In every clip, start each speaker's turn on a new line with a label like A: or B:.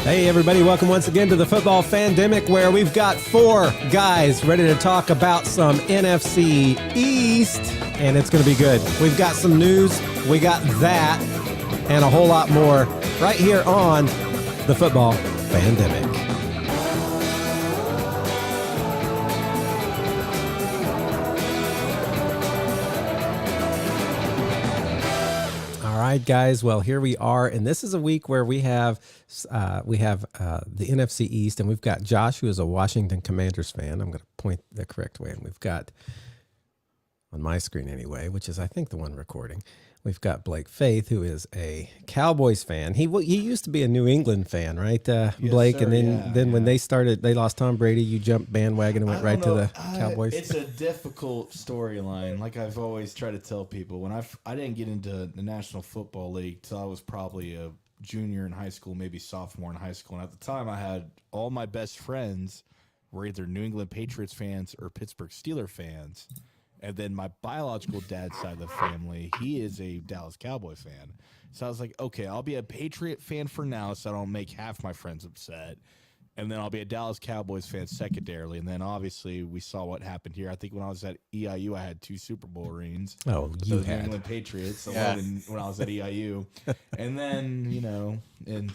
A: Hey everybody, welcome once again to the Football Fandemic, where we've got four guys ready to talk about some NFC East, and it's going to be good. We've got some news, we got that, and a whole lot more right here on the Football Fandemic. All right, guys. Well, here we are, and this is a week where we have the NFC East, and we've got Josh, who is a Washington Commanders fan. I'm going to point the correct way, and we've got on my screen anyway, which is I think the one recording. We've got Blake Faith, who is a Cowboys fan. He used to be a New England fan, right, Blake?
B: Sir,
A: and then when they lost Tom Brady, you jumped bandwagon and went right to the Cowboys.
B: It's a difficult storyline. Like I've always tried to tell people, when I didn't get into the National Football League till I was probably a junior in high school, maybe sophomore in high school. And at the time, I had all my best friends were either New England Patriots fans or Pittsburgh Steelers fans. And then my biological dad's side of the family, he is a Dallas Cowboy fan. So I was like, okay, I'll be a Patriot fan for now so I don't make half my friends upset. And then I'll be a Dallas Cowboys fan secondarily. And then obviously we saw what happened here. I think when I was at EIU, I had 2 Super Bowl rings.
A: Oh, you
B: New
A: had.
B: England Patriots. When I was at EIU. And then, and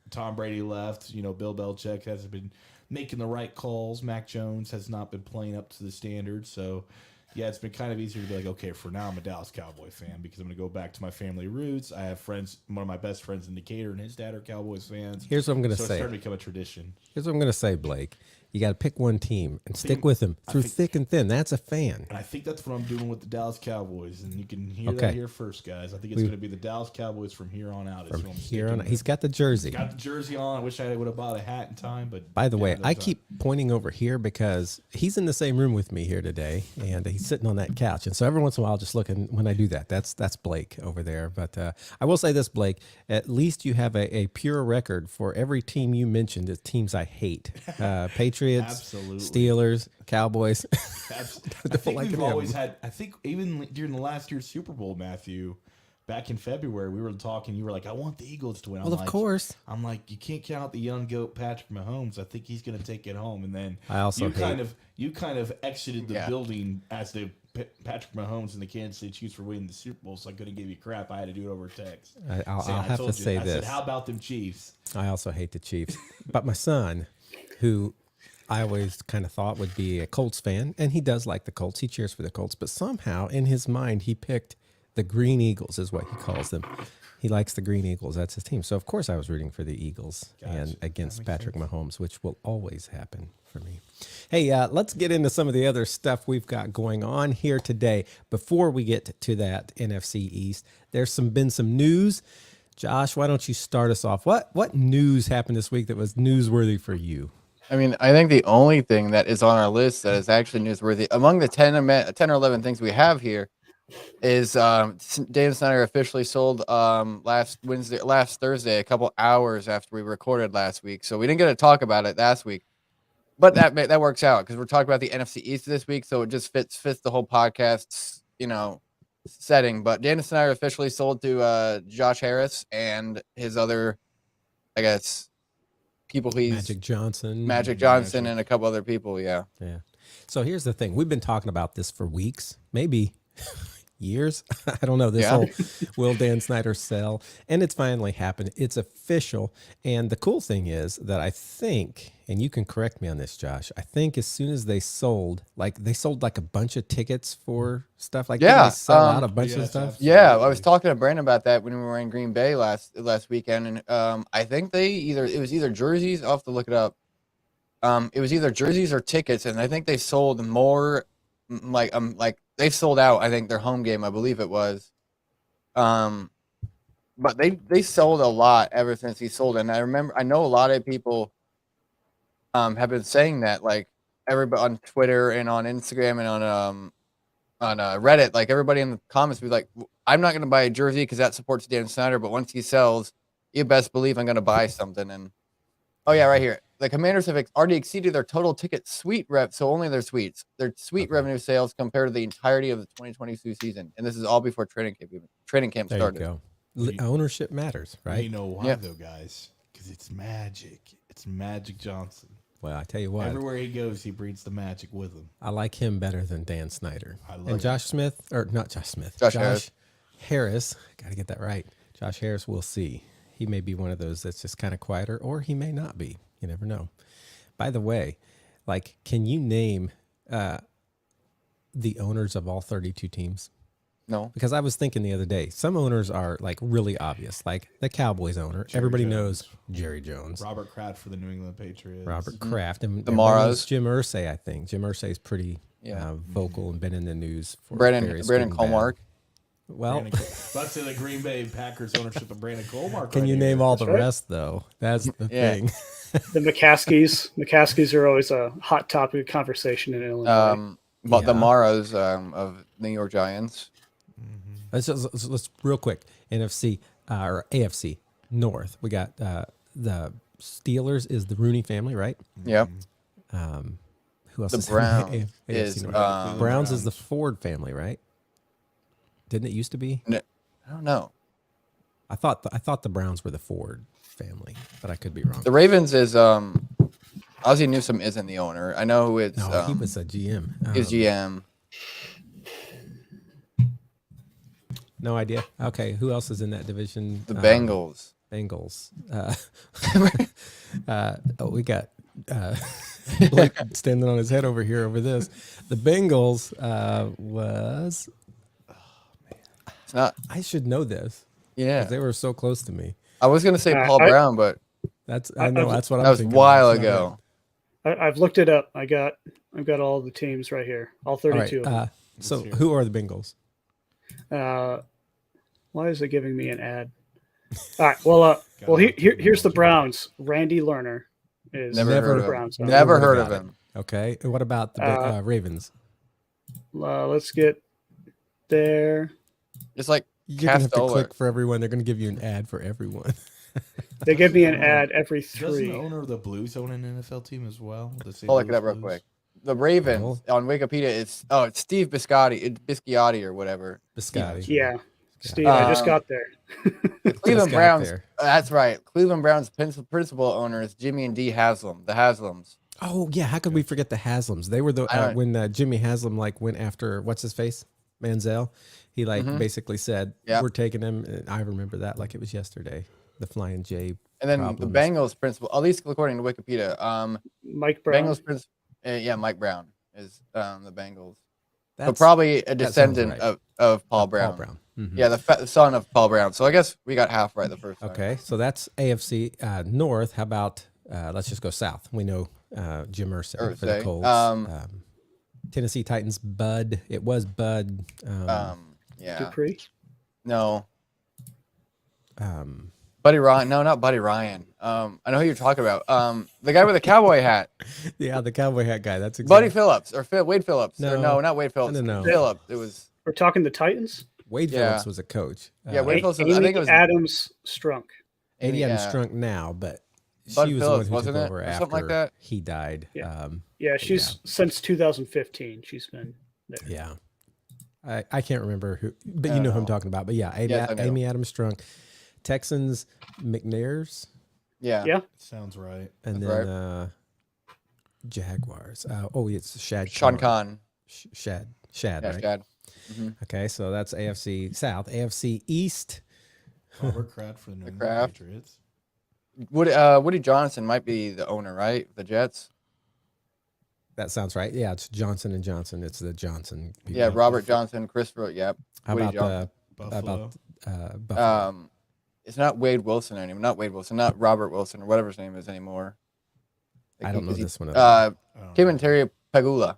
B: Tom Brady left. Bill Belichick hasn't been making the right calls. Mac Jones has not been playing up to the standard. So, yeah, it's been kind of easier to be like, okay, for now I'm a Dallas Cowboy fan because I'm going to go back to my family roots. I have friends, one of my best friends in Decatur and his dad are Cowboys fans.
A: Here's what I'm going to say.
B: So it's starting to become a tradition.
A: Here's what I'm going to say, Blake. You got to pick one team and stick with them through thick and thin. That's a fan.
B: And I think that's what I'm doing with the Dallas Cowboys. And you can hear that here first, guys. I think it's going to be the Dallas Cowboys from here on out.
A: From here on out. He's got the jersey.
B: He's got the jersey on. I wish I would have bought a hat in time. But
A: by the way, I keep pointing over here because he's in the same room with me here today, and he's sitting on that couch. And so every once in a while, I'll just look, and when I do that, that's Blake over there. But I will say this, Blake, at least you have a pure record for every team you mentioned as teams I hate. Patriots.
B: Absolutely.
A: Steelers, Cowboys.
B: I think we've always had. I think even during the last year's Super Bowl, Matthew, back in February, we were talking. You were like, "I want the Eagles to win."
A: Well, of course.
B: I'm like, you can't count out the young goat Patrick Mahomes. I think he's going to take it home. And then
A: I also
B: you kind of exited the building as the Patrick Mahomes and the Kansas City Chiefs for winning the Super Bowl. So I couldn't give you crap. I had to do it over text.
A: I'll have to say this.
B: I said, how about them Chiefs?
A: I also hate the Chiefs, but my son, who I always kind of thought would be a Colts fan, and he does like the Colts. He cheers for the Colts, but somehow in his mind he picked the Green Eagles, is what he calls them. He likes the Green Eagles. That's his team. So of course I was rooting for the Eagles and against Patrick Mahomes, which will always happen for me. Hey, let's get into some of the other stuff we've got going on here today. Before we get to that NFC East, there's been some news. Josh, why don't you start us off? What news happened this week that was newsworthy for you?
C: I mean, I think the only thing that is on our list that is actually newsworthy among the 10 or 11 things we have here is Dan Snyder officially sold last Thursday, a couple hours after we recorded last week. So we didn't get to talk about it last week, but that works out because we're talking about the NFC East this week. So it just fits the whole podcast's, setting. But Dan Snyder officially sold to Josh Harris and his other, I guess, people
A: Magic Johnson,
C: and a couple other people. Yeah.
A: So here's the thing. We've been talking about this for weeks, maybe years. I don't know. This whole will Dan Snyder sell? And it's finally happened. It's official. And the cool thing is that I think, and you can correct me on this, Josh, I think as soon as they sold like a bunch of tickets for stuff like that. They sell out a bunch of stuff.
C: Absolutely. Yeah. I was talking to Brandon about that when we were in Green Bay last weekend. And I think it was either jerseys. I'll have to look it up. It was either jerseys or tickets. And I think they sold more like they sold out, I think, their home game, I believe it was. But they sold a lot ever since he sold it. And I know a lot of people have been saying that, like everybody on Twitter and on Instagram and on Reddit, like everybody in the comments be like, I'm not going to buy a jersey because that supports Dan Snyder, but once he sells, you best believe I'm going to buy something. And oh yeah, right here. The Commanders have already exceeded their total ticket suite so only their suites. Their suite revenue sales compared to the entirety of the 2022 season, and this is all before training camp started.
A: There you go. Ownership matters, right?
B: You know why though, guys? Because it's magic. It's Magic Johnson.
A: Well, I tell you what,
B: Everywhere he goes, he brings the magic with him.
A: I like him better than Dan Snyder.
B: I like
A: and Josh
B: him.
A: Smith, or not Josh Smith,
C: Josh Harris.
A: Harris. Got to get that right. Josh Harris, we'll see. He may be one of those that's just kind of quieter, or he may not be. You never know. By the way, like, can you name the owners of all 32 teams?
C: No.
A: Because I was thinking the other day, some owners are like really obvious, like the Cowboys owner. Everybody knows Jerry Jones.
B: Robert Kraft for the New England Patriots.
A: Robert Kraft. And
C: The
A: everyone knows
C: Maras.
A: Jim Irsay, I think. Jim Irsay is pretty
C: Yeah.
A: vocal and been in the news for
C: Brandon
A: various good and bad.
C: Colmark.
A: Well,
B: Let's say the Green Bay Packers ownership of Brandon Colmark.
A: can
B: right
A: you
B: here.
A: name all the
D: right.
A: rest, though? That's the
C: Yeah.
A: thing.
D: The McCaskies are always a hot topic of conversation in Illinois.
C: But the
A: Yeah.
C: Maras of New York Giants.
A: Let's real quick. NFC or AFC North. We got the Steelers is the Rooney family, right?
C: Yep.
A: Who else
C: The
A: is in
C: Browns
A: AFC
C: is
A: North?
C: um,
A: Browns is the Ford family, right? Didn't it used to be?
C: I don't know.
A: I thought the Browns were the Ford family, but I could be wrong.
C: The Ravens is Ozzie Newsome isn't the owner. I know who it's
A: No, he was a GM.
C: his GM.
A: No idea. Okay, who else is in that division?
C: The Bengals.
A: Bengals. We got Blake standing on his head over here over this. The Bengals was.
C: It's not.
A: I should know this.
C: Yeah.
A: 'Cause they were so close to me.
C: I was gonna say Paul
D: I-
C: Brown, but
A: I know that's what I'm
C: that was a
A: thinking.
C: while
A: It's not
C: ago.
D: I've looked it up. I've got all the teams right here, all
A: it. All
D: 32
A: right.
D: of them.
A: So
B: hear it.
A: who are the Bengals?
D: Why is it giving me an ad? All right. Well, here's the Browns. Randy Lerner is
C: Never heard of him.
D: Browns. owner.
C: Never
A: Would've
C: heard of
A: got it.
C: him.
A: Okay. And what about the Ravens?
D: Let's get there.
C: It's like
A: You're gonna have to
C: Castoller.
A: click for everyone. They're gonna give you an ad for everyone.
D: They give me an ad every
B: Doesn't
D: 3.
B: the owner of the Blues own an NFL team as well? The St.
C: I'll look it
B: Louis
C: up real
B: Blues?
C: quick. The Ravens on Wikipedia. It's Steve Bisciotti or whatever.
A: Biscotti.
D: Yeah, Steve, I just
C: Um,
D: got there.
C: The Cleveland
A: got
C: Browns.
A: there.
C: That's right. Cleveland Browns principal owners Jimmy and Dee Haslam. The Haslams.
A: Oh yeah, how could we forget the Haslams? They were the
C: I don't-
A: when Jimmy Haslam went after what's his face, Manziel. He basically said,
C: Yep.
A: "We're taking him." And I remember that like it was yesterday. The Flying J.
C: And then
A: problems.
C: the Bengals principal, at least according to Wikipedia,
D: Mike Brown.
C: Bengals principal. Yeah, Mike Brown is the Bengals. So
A: That's
C: probably a
A: sounds
C: descendant
A: right.
C: of Paul Brown.
A: Paul Brown. Mhm.
C: Yeah, the son of Paul Brown. So I guess we got half right the first time.
A: Okay, so that's AFC North. How about let's just go south? We know Jim Irsay for the
C: Irsay.
A: Colts. Tennessee Titans. Bud. It was Bud.
C: Yeah.
D: Dupree.
C: No.
A: Um,
C: Buddy Ryan. No, not Buddy Ryan. I know who you're talking about. The guy with the cowboy hat.
A: yeah, the cowboy hat guy. That's
C: Buddy
A: exactly.
C: Phillips or Wade Phillips.
A: No.
C: No, not Wade Phillips.
A: No.
C: Phillips. It was.
D: We're talking the Titans.
A: Wade
C: Yeah.
A: Phillips was a coach.
C: Yeah, Wade Phillips.
D: Amy
C: I think it was
D: Adams Strunk.
A: Amy Adams
C: yeah.
A: Strunk now, but
C: Bud
A: she was
C: Phillips,
A: the one who
C: wasn't
A: took
C: it?
A: over
C: Or
A: after
C: something like that?
A: he died.
D: Yeah. Yeah, she's since 2015. She's been there.
A: Yeah. I can't remember who, but you know who I'm talking about. But yeah,
C: Yes, I know.
A: Amy Adams Strunk, Texans, McNairs,
C: Yeah.
D: Yeah.
B: Sounds right.
A: and
C: That's
A: then Jaguars. It's Shad.
C: Sean Khan.
A: Shad,
C: Yeah,
A: right?
C: Chad.
A: Okay, so that's AFC South. AFC East.
B: Robert Kraft for the New England
C: Kraft.
B: Patriots.
C: Woody Johnson might be the owner, right? The Jets.
A: That sounds right. Yeah, it's Johnson and Johnson. It's the Johnson. people.
C: Yeah, Robert Johnson, Christopher. Yep.
A: How
C: Woody
A: about
C: Johnson.
B: Buffalo.
A: Buffalo?
C: It's not Wade Wilson anymore. Not Wade Wilson. Not Robert Wilson or whatever his name is anymore.
A: I don't know this one. At all.
C: Tim and Terry Pagula.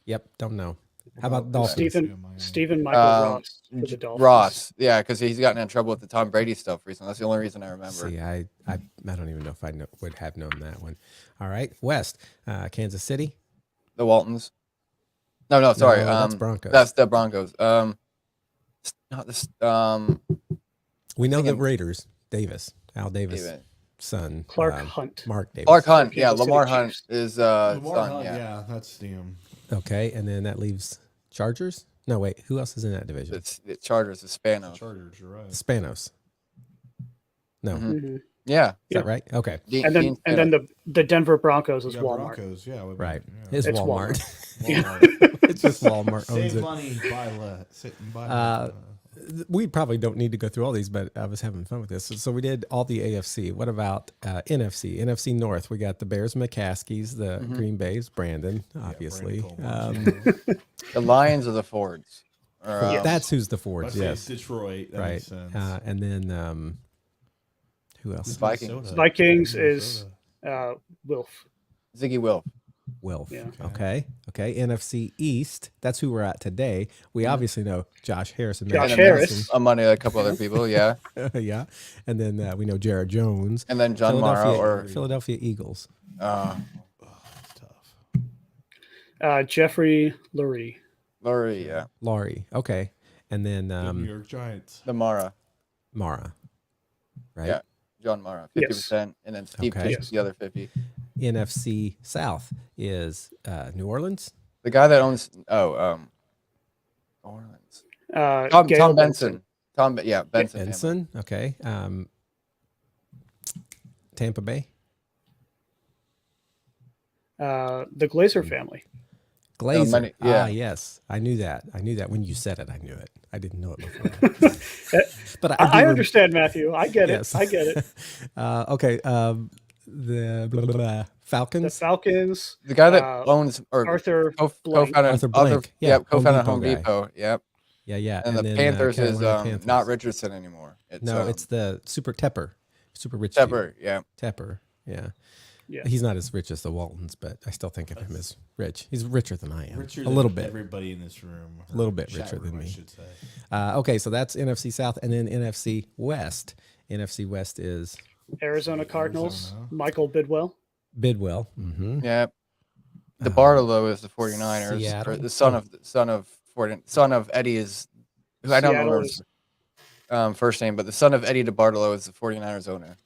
A: Yep, don't know. How about Dolphins?
D: Stephen Michael Ross for the Dolphins.
C: Ross. Yeah, because he's gotten in trouble with the Tom Brady stuff recently. That's the only reason I remember.
A: See, I don't even know if would have known that one. All right, West, Kansas City.
C: The Waltons. No, sorry.
A: No, that's Broncos.
C: That's the Broncos. Not this.
A: We know the
C: thinking-
A: Raiders. Al Davis,
C: David.
A: son.
D: Clark Hunt.
A: Mark Davis.
C: Clark Hunt. Yeah,
D: Kansas City
C: Lamar Hunt
D: Chiefs.
C: is
B: Lamar
C: son.
B: Hunt,
C: Yeah.
B: that's him.
A: Okay, and then that leaves Chargers. No, wait. Who else is in that division?
C: It's Chargers. The Spanos.
B: Chargers, you're right.
A: Spanos. No,
C: Mhm.
D: Mhm.
C: Yeah.
A: Is that right? Okay.
C: Dean,
D: And then
C: Dean
D: and then the Denver Broncos
B: You
D: is
B: got
D: Walmart.
B: Broncos, yeah.
A: Right.
B: Yeah.
A: It's
D: It's
A: Walmart.
B: Walmart.
A: It's just Walmart owns
B: Save
A: it.
B: money, buy less.
A: We probably don't need to go through all these, but I was having fun with this. So we did all the AFC. What about NFC? NFC North. We got the Bears, McCaskies, the Green Bay's, Brandon, obviously.
C: the Lions or the Fords. Or,
D: Yes.
A: That's who's the Fords.
B: Yes.
A: Yes.
B: Detroit. That
A: Right.
B: makes sense.
A: And then who else?
C: Vikings.
B: Minnesota.
D: Vikings
B: Minnesota.
D: is Wilf.
C: Ziggy Wilf.
A: Wilf.
D: Yeah.
A: Okay. NFC East. That's who we're at today. We obviously know Josh Harrison.
D: Josh
A: Matt
D: Harris.
A: Madison.
C: Among a couple other people, yeah.
A: Yeah. And then we know Jared Jones.
C: And then John Morrow or
A: Philadelphia Eagles.
B: Tough.
D: Jeffrey Lurie.
C: Laurie, yeah.
A: Laurie. Okay. And then
B: The New York Giants.
C: The Mara.
A: Mara. Right.
C: Yeah. John Mara, 50%.
D: Yes.
C: And then Steve
A: Okay.
C: takes the other 50.
A: NFC South is New Orleans.
C: The guy that owns Orleans.
D: Gail
C: Tom Benson. Benson.
A: Benson. Okay. Tampa Bay.
D: The Glazer family.
A: Glazer.
C: yeah.
A: Yes. I knew that. When you said it, I knew it. I didn't know it before. But
D: I
A: do
D: understand, Matthew. I get
A: Yes.
D: it. I get it.
A: Okay. The
D: The
A: Falcons.
D: Falcons.
C: The guy that owns or
D: Arthur Blank.
C: co-founded
A: Arthur Blank. Yeah,
C: co-founded
A: Home
C: Home
A: Depot guy.
C: Depot. Yep.
A: Yeah.
C: And the
A: then,
C: Panthers is
A: Carolina Panthers.
C: not Richardson anymore. It's,
A: No, it's the Super Tepper. Super rich. dude.
C: Tepper. Yeah.
A: Tepper. Yeah.
D: Yeah.
A: He's not as rich as the Waltons, but I still think of him as rich. He's richer than I am.
B: Richer
A: a
B: than
A: little bit.
B: Everybody in this room.
A: A little bit
B: Chat
A: richer than
B: room,
A: me.
B: I should say.
A: Okay, so that's NFC South, and then NFC West. NFC West is
D: Arizona Cardinals.
B: Arizona.
D: Michael Bidwell.
A: Bidwell. Mm-hmm.
C: Yeah. The Bartolo is the 49ers.
A: Seattle.
C: Or the son of Eddie is who I don't
D: Seattle
C: remember
D: is-
C: his first name, but the son of Eddie DeBartolo is the 49ers owner.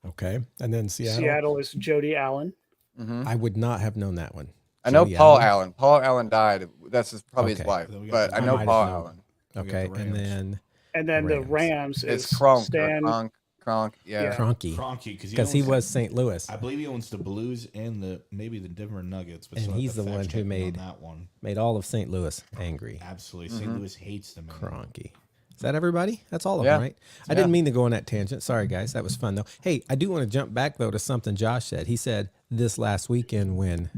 A: Okay, and then Seattle.
D: Seattle is Jody Allen.
C: Hmm.
A: I would not have known that one.
C: I know
A: Jody
C: Paul Allen. Paul Allen died. That's probably his
A: Okay.
C: wife,
B: Then we got
C: but
B: the-
C: I
A: I
C: know
A: might
C: Paul
A: have known.
C: Allen.
B: We got
A: Okay,
B: the
A: and
B: Rams.
A: then
D: And then the
A: Rams.
D: Rams is
C: It's Kronk.
D: Stan.
C: Kronk. Yeah.
D: Yeah.
A: Cronky,
B: Kroenke,
A: because he was St. Louis,
B: I believe he owns the Blues and maybe the Denver Nuggets. But
A: And
B: still have
A: he's
B: to
A: the
B: fact
A: one
B: check
A: who
B: me on
A: made-
B: that one.
A: made all of St. Louis angry.
B: Absolutely, St. Louis hates the man.
A: Cronky. Is that everybody? That's all of
C: Yeah.
A: them, right? I didn't mean to go on that tangent. Sorry, guys. That was fun, though. Hey, I do want to jump back, though, to something Josh said. He said this last weekend when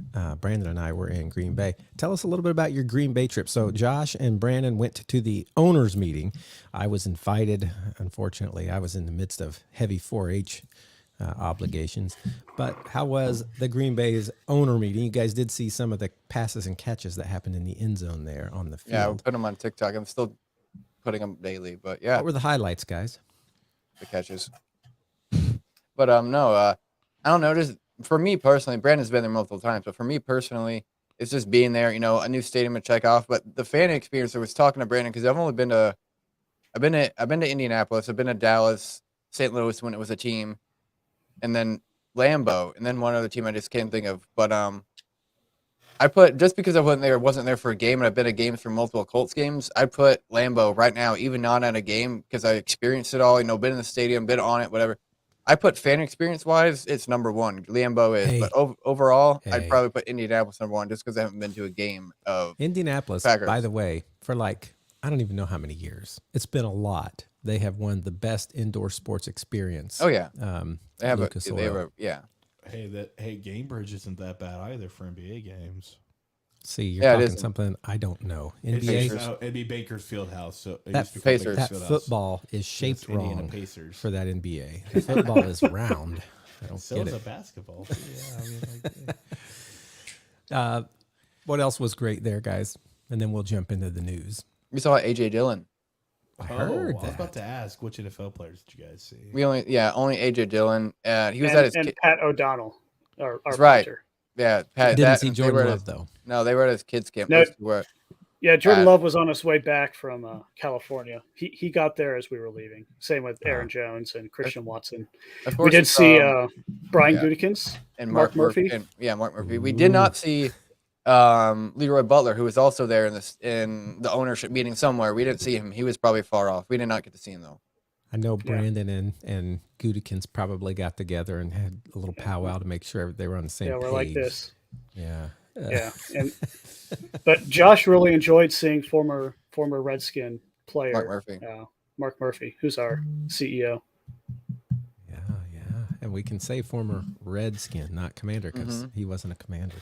A: Brandon and I were in Green Bay. Tell us a little bit about your Green Bay trip. So Josh and Brandon went to the owners' meeting. I was invited. Unfortunately, I was in the midst of heavy 4-H obligations. But how was the Green Bay's owner meeting? You guys did see some of the passes and catches that happened in the end zone there on the field.
C: Yeah, we put him on TikTok. I'm still putting them daily, but yeah,
A: What were the highlights, guys?
C: the catches. But no, I don't know. Just for me personally, Brandon's been there multiple times, but for me personally, it's just being there. A new stadium to check off. But the fan experience, I was talking to Brandon because I've been to Indianapolis, I've been to Dallas, St. Louis when it was a team, and then Lambeau, and then one other team I just can't think of. But I put, just because I wasn't there for a game, and I've been to games for multiple Colts games, I put Lambeau right now, even not at a game, because I experienced it all, been in the stadium, been on it, whatever. I put fan experience wise, it's number one. Lambeau is,
A: Hey.
C: but overall,
A: Hey.
C: I'd probably put Indianapolis number one, just because I haven't been to a game of.
A: Indianapolis,
C: Packers.
A: by the way, for I don't even know how many years. It's been a lot. They have won the best indoor sports experience.
C: Oh yeah, they have
A: Lucas Oil.
C: yeah.
B: Hey, Gamebridge isn't that bad either for NBA games.
A: See, you're
C: Yeah, it
A: talking
C: isn't.
A: something I don't know.
B: It's
A: NBA,
B: it'd be Baker's Fieldhouse. So it
A: that,
B: used to be called
C: Pacers.
A: that
B: Baker's Fieldhouse.
A: football is shaped
B: Indiana
A: wrong
B: Pacers.
A: for that NBA. The football is round. I don't
B: So
A: get
B: is a
A: it.
B: basketball. Yeah, I mean,
A: What else was great there, guys? And then we'll jump into the news.
C: We saw AJ Dillon.
A: I heard
B: I was
A: that.
B: about to ask, which NFL players did you guys see?
C: We only AJ Dillon. He was
D: and,
C: at his.
D: and Pat O'Donnell, our
C: That's right.
D: punter.
C: Yeah, Pat.
A: Didn't see
C: they
A: Jordan
C: were at
A: Love,
C: his-
A: though.
C: No, they were at his kids' camp.
D: No.
C: Those two were-
D: Yeah, Jordan
C: Pat.
D: Love was on his way back from California. He got there as we were leaving. Same with Aaron Jones and Christian Watson.
C: Of
D: We
C: course,
D: did
C: it's,
D: see Brian
C: yeah.
D: Gutekunst.
C: and
D: Mark Murphy.
C: Mark Murphy. We did not see Leroy Butler, who was also there in the ownership meeting somewhere. We didn't see him. He was probably far off. We did not get to see him though.
A: I know Brandon and Gudikins probably got together and had a little powwow to make sure they were on the same
D: Yeah,
A: page.
D: we're like this.
A: Yeah.
D: Yeah, but Josh really enjoyed seeing former Redskin player Mark Murphy, who's our CEO.
A: Yeah. And we can say former Redskin, not Commander, because he wasn't a Commander.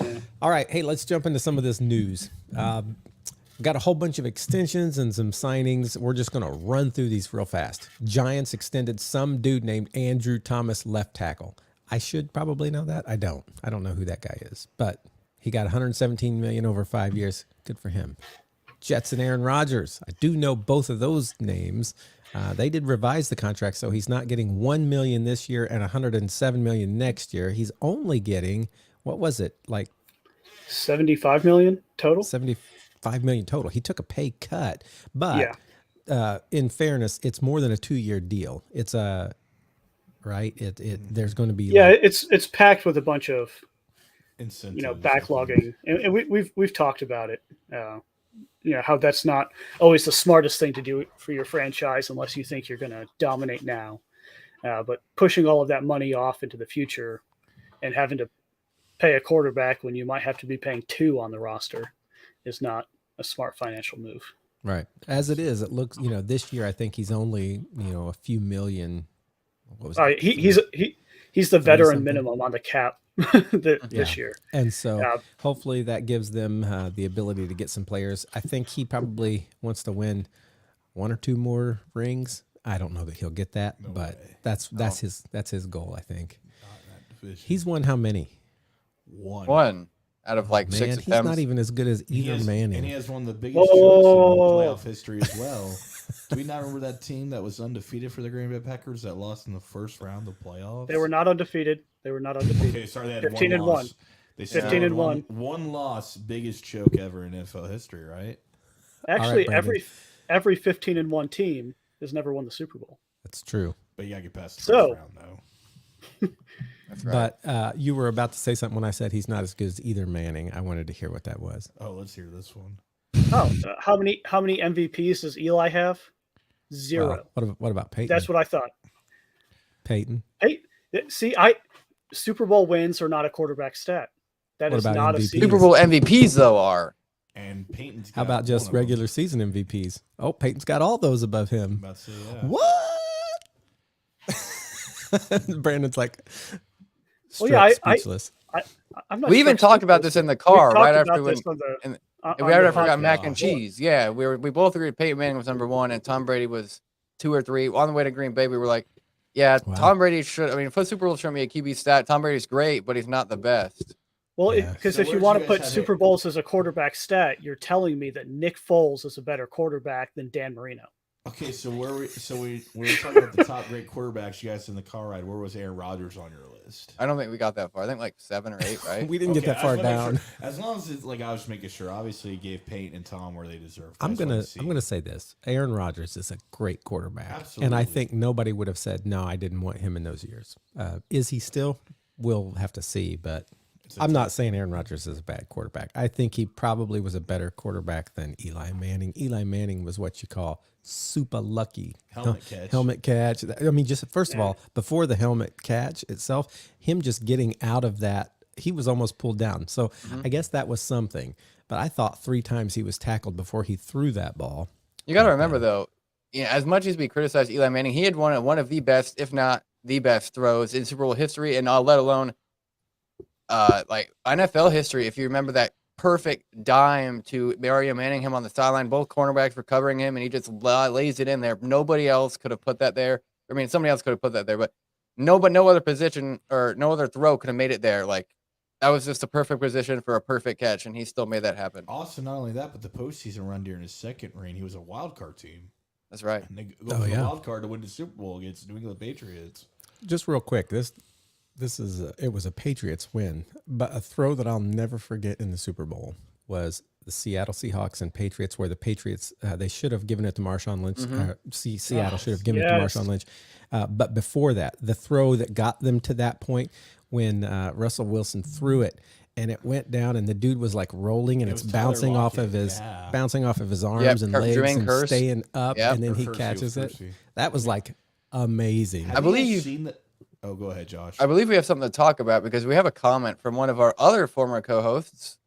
D: Yeah.
A: All right. Hey, let's jump into some of this news. Got a whole bunch of extensions and some signings. We're just going to run through these real fast. Giants extended some dude named Andrew Thomas, left tackle. I should probably know that. I don't know who that guy is, but he got $117 million over 5 years. Good for him. Jets and Aaron Rodgers. I do know both of those names. They did revise the contract, so he's not getting $1 million this year and $107 million next year. He's only getting, what was it, like
D: $75 million total?
A: $75 million total. He took a pay cut, but in fairness, it's more than a 2-year deal. It's a right. There's going to be
D: it's packed with a bunch of
B: incentives,
D: backlogging, and we've talked about it. How that's not always the smartest thing to do for your franchise unless you think you're going to dominate now. But pushing all of that money off into the future and having to pay a quarterback when you might have to be paying 2 on the roster is not a smart financial move.
A: Right. As it is, it looks, this year I think he's only, a few million. What was it?
D: He's the veteran minimum on the cap this year.
A: And so hopefully that gives them the ability to get some players. I think he probably wants to win 1 or 2 more rings. I don't know that he'll get that, but that's his goal, I think. He's won how many?
C: One out of like 6 attempts.
A: He's not even as good as either Manning.
B: And he has one of the biggest jokes in playoff history as well. Do we not remember that team that was undefeated for the Green Bay Packers that lost in the first round of playoffs?
D: They were not undefeated.
B: Okay, sorry, they had
D: 15
B: one
D: and
B: loss.
D: 1.
B: They
D: 15 and 1.
B: One loss, biggest choke ever in NFL history, right?
D: Actually, every 15 and 1 team has never won the Super Bowl.
A: That's true.
B: But you got to get past the first round, though.
C: That's right.
A: But you were about to say something when I said he's not as good as either Manning. I wanted to hear what that was.
B: Oh, let's hear this one.
D: Oh, how many MVPs does Eli have? 0.
A: What about Peyton?
D: That's what I thought.
A: Peyton.
D: See, Super Bowl wins are not a quarterback stat. That is not
A: MVPs?
D: a
C: Super Bowl MVPs though are.
B: And Peyton's got
A: how about just regular season MVPs? Oh, Peyton's got all those above him.
B: I'm about to say,
A: What? Brandon's like
D: speechless.
C: I'm not. We even talked about this in the car right after we got mac and cheese. Yeah, we both agreed Peyton Manning was number 1 and Tom Brady was 2 or 3. On the way to Green Bay, we were like, yeah, wow. Tom Brady should. I mean, for Super Bowl showing me a QB stat. Tom Brady's great, but he's not the best.
D: Well, because if you want to put Super Bowls as a quarterback stat, you're telling me that Nick Foles is a better quarterback than Dan Marino.
B: Okay, so we were talking about the top great quarterbacks. You guys in the car ride. Where was Aaron Rodgers on your list?
C: I don't think we got that far. I think like 7 or 8, right?
A: We didn't get that far down.
B: Sure. As long as it's like I was making sure. Obviously, he gave Peyton and Tom where they deserve.
A: I'm gonna say this: Aaron Rodgers is a great quarterback,
B: absolutely.
A: And I think nobody would have said no. I didn't want him in those years. Is he still? We'll have to see, but. I'm not saying Aaron Rodgers is a bad quarterback. I think he probably was a better quarterback than Eli Manning. Eli Manning was what you call super lucky. Helmet catch. I mean, just first of all, before the helmet catch itself, him just getting out of that, he was almost pulled down. So I guess that was something. But I thought 3 times he was tackled before he threw that ball.
C: You got to remember, though, as much as we criticize Eli Manning, he had one of the best, if not the best, throws in Super Bowl history, and let alone like NFL history. If you remember that perfect dime to Mario Manningham on the sideline, both cornerbacks were covering him, and he just lays it in there. Nobody else could have put that there. I mean, somebody else could have put that there, but no other position or no other throw could have made it there. Like, that was just a perfect position for a perfect catch, and he still made that happen.
B: Also, not only that, but the postseason run during his second reign, he was a wild card team.
C: That's right.
B: And they go for the wild card to win the Super Bowl against New England Patriots.
A: Just real quick, it was a Patriots win, but a throw that I'll never forget in the Super Bowl was the Seattle Seahawks and Patriots, where the Patriots, they should have given it to Marshawn Lynch. Seattle should have given it to Marshawn Lynch. But before that, the throw that got them to that point when Russell Wilson threw it and it went down, and the dude was like rolling, and
B: It
A: it's
B: was Tyler
A: bouncing off of
B: Lockett,
A: his
B: yeah.
A: bouncing off of his arms and legs
C: Jermaine
A: and
C: Kearse.
A: staying up,
C: Yep.
A: and then
B: Or
A: he
B: Kersey,
A: catches
B: it was
A: it.
B: Kersey.
A: That was like amazing.
B: Have you guys seen that? Oh, go ahead, Josh.
C: I believe we have something to talk about because we have a comment from one of our other former co-hosts.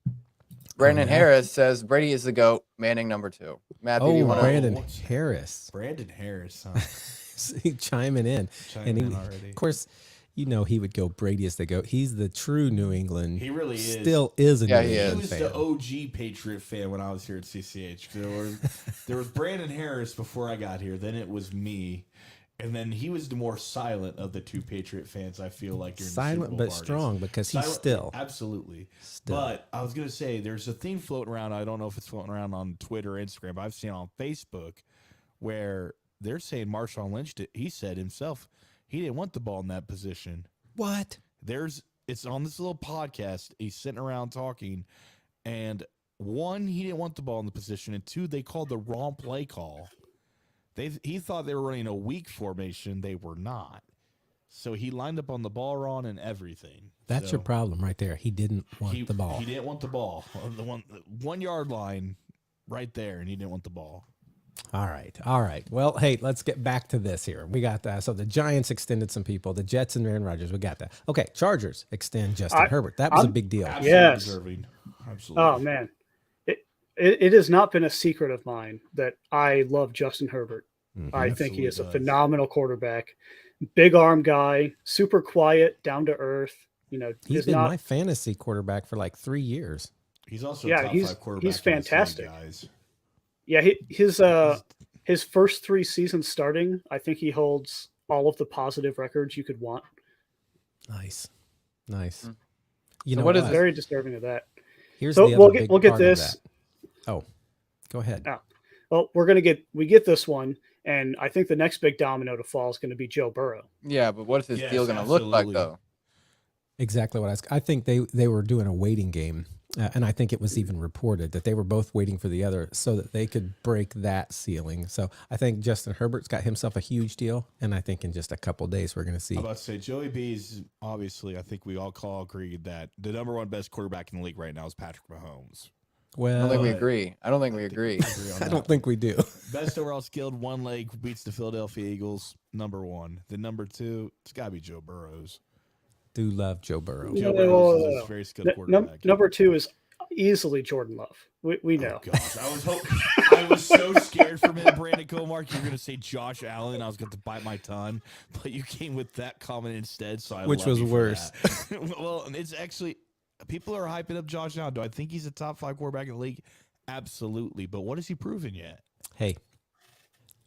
C: Brandon
A: yeah?
C: Harris says Brady is the GOAT, Manning number 2. Matthew, do you
A: Oh,
C: want
A: Brandon
B: what's-
A: Harris.
B: Brandon Harris, huh?
A: He chiming in.
B: Chiming
A: and
B: in already.
A: Of course, you know he would go Brady as the GOAT. He's the true New England.
B: He really is.
A: Still is a
C: Yeah,
A: New
C: he
B: He
A: England
B: was
A: fan.
B: the OG Patriot fan when I was here at CCH. There was Brandon Harris before I got here. Then it was me, and then he was the more silent of the two Patriot fans. I feel like during the Super
A: Silent
B: Bowl
A: but
B: parties.
A: strong because he's
B: Silent-
A: still.
B: absolutely.
A: Still.
B: But I was gonna say there's a theme floating around. I don't know if it's floating around on Twitter or Instagram, but I've seen it on Facebook where they're saying Marshawn Lynch. He said himself he didn't want the ball in that position.
A: What?
B: It's on this little podcast. He's sitting around talking, and one, he didn't want the ball in the position, and two, they called the wrong play call. He thought they were running a weak formation. They were not. So he lined up on the ball wrong and everything.
A: That's
B: So
A: your problem right there. He didn't want the ball.
B: He didn't want the ball. The 1 yard line right there, and he didn't want the ball.
A: All right. Well, hey, let's get back to this here. We got that. So the Giants extended some people. The Jets and Aaron Rodgers. We got that. Okay, Chargers extend Justin Herbert. That was a big deal.
B: Absolutely
D: Yes.
B: deserving. Absolutely.
D: Oh man, it has not been a secret of mine that I love Justin Herbert. I think he is a
B: Absolutely does.
D: phenomenal quarterback, big arm guy, super quiet, down to earth. You know,
A: He's
D: is
A: been
D: not
A: my fantasy quarterback for like 3 years.
B: He's also
D: Yeah,
B: a top
D: he's-
B: 5 quarterback.
D: he's
B: in this league,
D: fantastic.
B: guys.
D: Yeah, his first 3 seasons starting, I think he holds all of the positive records you could want.
A: Nice. You
C: So
A: know
C: what is
A: what?
D: Very deserving of that.
A: Here's
D: So
A: the
D: we'll
A: other
D: get-
A: big
D: we'll get
A: part of
D: this.
A: that. Oh, go ahead.
D: Well, we get this one, and I think the next big domino to fall is going to be Joe Burrow.
C: Yeah, but what is his
B: Yes,
C: deal going to look like,
B: absolutely.
C: though?
A: Exactly what I think they were doing a waiting game, and I think it was even reported that they were both waiting for the other so that they could break that ceiling. So I think Justin Herbert's got himself a huge deal, and I think in just a couple days we're going to see.
B: I'm about to say Joey B's obviously. I think we all agree that the number one best quarterback in the league right now is Patrick Mahomes.
C: I don't
A: Well,
C: think we
B: But-
C: agree. I don't think we agree.
B: Agree on
A: I
B: that.
A: don't think we do.
B: Best overall skilled, one leg beats the Philadelphia Eagles. Number one. Then number two, it's got to be Joe Burrows.
A: Do love Joe Burrow.
B: Joe
D: No,
B: Burrows
D: no,
B: is
D: no.
B: a very skilled quarterback.
D: Number 2 is easily Jordan Love. We know.
B: Oh, gosh, I was so scared for a minute, Brandon Comark. You were going to say Josh Allen. I was going to bite my tongue, but you came with that comment instead. So I
A: Which
B: love
A: was
B: you for
A: worse.
B: that. Well, it's actually people are hyping up Josh Allen. Do I think he's a top 5 quarterback in the league? Absolutely, but what has he proven yet?
A: Hey,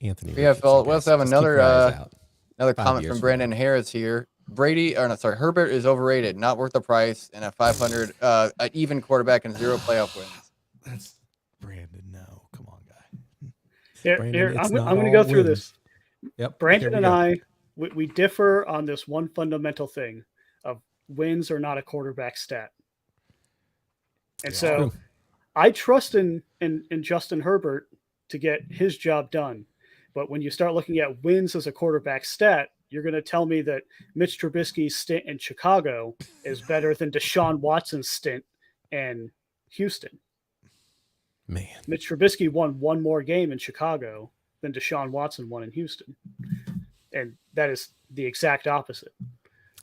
A: Anthony.
C: Yeah,
A: Richardson,
C: Phil, we
A: guys.
C: also have
A: Just
C: another,
A: keep your eyes out.
C: Another
A: 5
C: comment
A: years
C: from
A: from
C: Brandon Harris here. Herbert is overrated, not worth the price, and a 500, an even quarterback and 0 playoff wins.
B: That's Brandon. No, come on, guy.
A: Brandon, it's
D: I'm
A: not
D: going to go
A: all
D: through
A: wins.
D: this.
A: Yep.
D: Brandon
A: here we
D: and
A: go.
D: we differ on this one fundamental thing of wins are not a quarterback stat. And
B: Yeah.
D: so
A: True.
D: I trust in Justin Herbert to get his job done. But when you start looking at wins as a quarterback stat, you're going to tell me that Mitch Trubisky's stint in Chicago is better than Deshaun Watson's stint in Houston.
A: Man,
D: Mitch Trubisky won one more game in Chicago than Deshaun Watson won in Houston. And that is the exact opposite.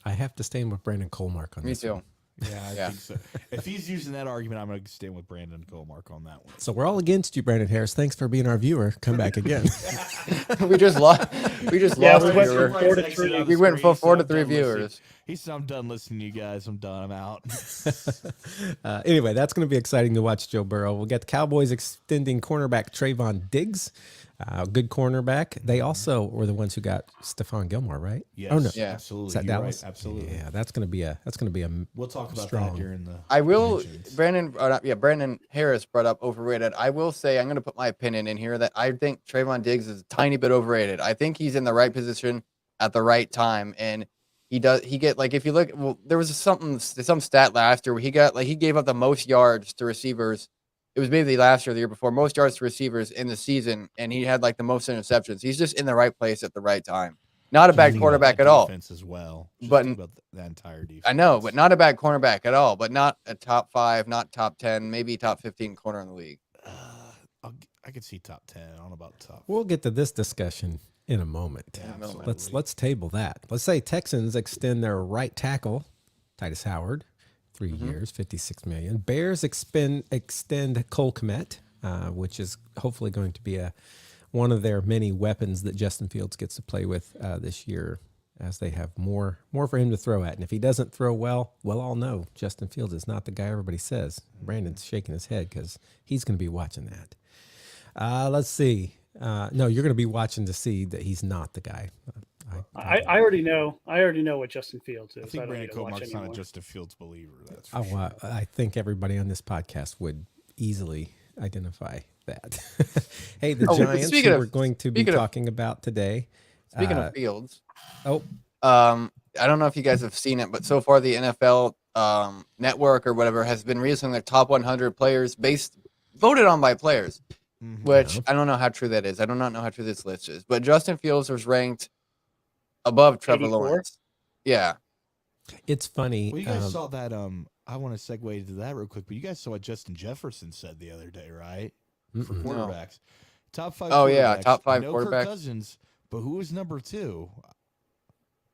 A: I have to stand with Brandon Colmark on
C: Me
A: this
C: too.
A: one.
B: Yeah, I
C: Yeah.
B: think so. If he's using that argument, I'm going to stand with Brandon Comark on that one.
A: So we're all against you, Brandon Harris. Thanks for being our viewer. Come back again.
C: we just lost. We just
D: Yeah,
C: lost.
D: we
C: a
D: went
C: viewer.
D: from 4 to 3.
C: We went from 4 to 3
B: I'm done listening.
C: viewers.
B: He said, I'm done listening to you guys. I'm done. I'm out.
A: Anyway, that's going to be exciting to watch Joe Burrow. We'll get the Cowboys extending cornerback Trayvon Diggs. Good cornerback. They also were the ones who got Stephon Gilmore, right?
B: Yes,
A: Oh no,
C: Yeah.
B: absolutely.
A: is that
B: You're
A: Dallas?
B: Right. Absolutely.
A: Yeah, that's going to be a.
B: We'll talk about
A: Strong.
B: that during the.
C: I will.
B: mentions.
C: Brandon Harris brought up overrated. I will say I'm going to put my opinion in here that I think Trayvon Diggs is a tiny bit overrated. I think he's in the right position at the right time, and he get like if you look, well, there was some stat last year where he gave up the most yards to receivers. It was maybe last year, or the year before, most yards to receivers in the season, and he had like the most interceptions. He's just in the right place at the right time. Not a
B: Just
C: bad
B: think about
C: quarterback
B: that
C: at all.
B: defense as well. Just
C: But-
B: think about that entire defense.
C: I know, but not a bad cornerback at all. But not a top 5, not top 10, maybe top 15 corner in the league.
B: I could see top 10. I don't know about top.
A: We'll get to this discussion in a moment.
B: Yeah, absolutely.
A: Let's table that. Let's say Texans extend their right tackle, Titus Howard, 3 years, $56 million. Bears extend Cole Kmet, which is hopefully going to be one of their many weapons that Justin Fields gets to play with this year, as they have more for him to throw at. And if he doesn't throw well, we'll all know Justin Fields is not the guy everybody says. Brandon's shaking his head because he's going to be watching that. Let's see. No, you're going to be watching to see that he's not the guy.
D: I already know. I already know what Justin Fields is.
B: I think
D: don't
B: Brandon
D: need to watch
B: Comark's not a
D: anymore.
B: Justin Fields believer. That's for sure.
A: I think everybody on this podcast would easily identify that. Hey, the Giants who we're going to be talking about today.
C: Speaking of Fields.
A: Oh,
C: I don't know if you guys have seen it, but so far the NFL network or whatever has been releasing their top 100 players voted on by players, which I don't know how true that is. I do not know how true this list is, but Justin Fields was ranked above Trevor
D: 84?
C: Lawrence. Yeah.
A: it's funny.
B: Well, you guys saw that. I want to segue into that real quick, but you guys saw what Justin Jefferson said the other day, right? For quarterbacks, top 5.
C: Oh yeah,
B: quarterbacks.
C: top 5
B: I know Kirk
C: quarterbacks.
B: Cousins, but who was number 2?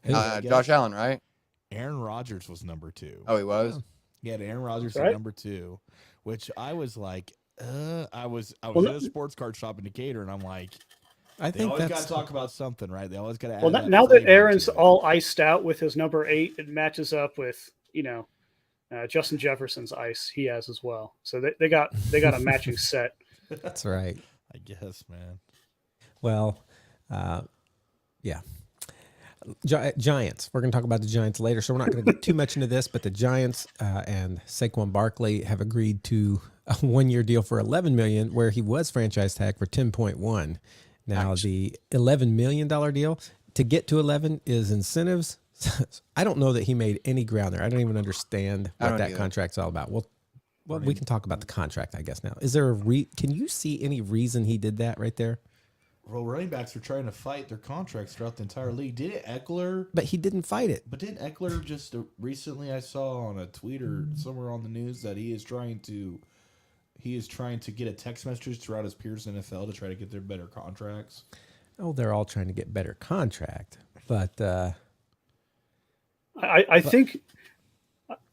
C: Josh Allen, right?
B: Aaron Rodgers was number 2.
C: Oh, he was.
B: Yeah, Aaron Rodgers
D: Right.
B: at number 2, which I was like, I was at a sports card shop in Decatur, and I'm like,
A: I
B: they
A: think
B: always got
A: that's
B: to talk about something, right? They always got to add.
D: Well,
B: that
D: now that
B: flavor
D: Aaron's
B: to it.
D: all iced out with his number 8, it matches up with Justin Jefferson's ice he has as well. So they got a matching set.
A: that's right.
B: I guess, man.
A: Well, yeah. Giants. We're going to talk about the Giants later, so we're not going to get too much into this. But the Giants and Saquon Barkley have agreed to a 1-year deal for $11 million, where he was franchise tag for 10.1. Now the $11 million deal to get to 11 is incentives. I don't know that he made any ground there. I don't even understand what that contract's all about. Well, we can talk about the contract, I guess. Now, is there can you see any reason he did that right there?
B: Well, running backs are trying to fight their contracts throughout the entire league. Didn't Eckler?
A: But he didn't fight it.
B: But didn't Eckler just recently? I saw on a tweet or somewhere on the news that he is trying to get a text message throughout his peers in the NFL to try to get their better contracts.
A: Oh, they're all trying to get better contract, but
D: I think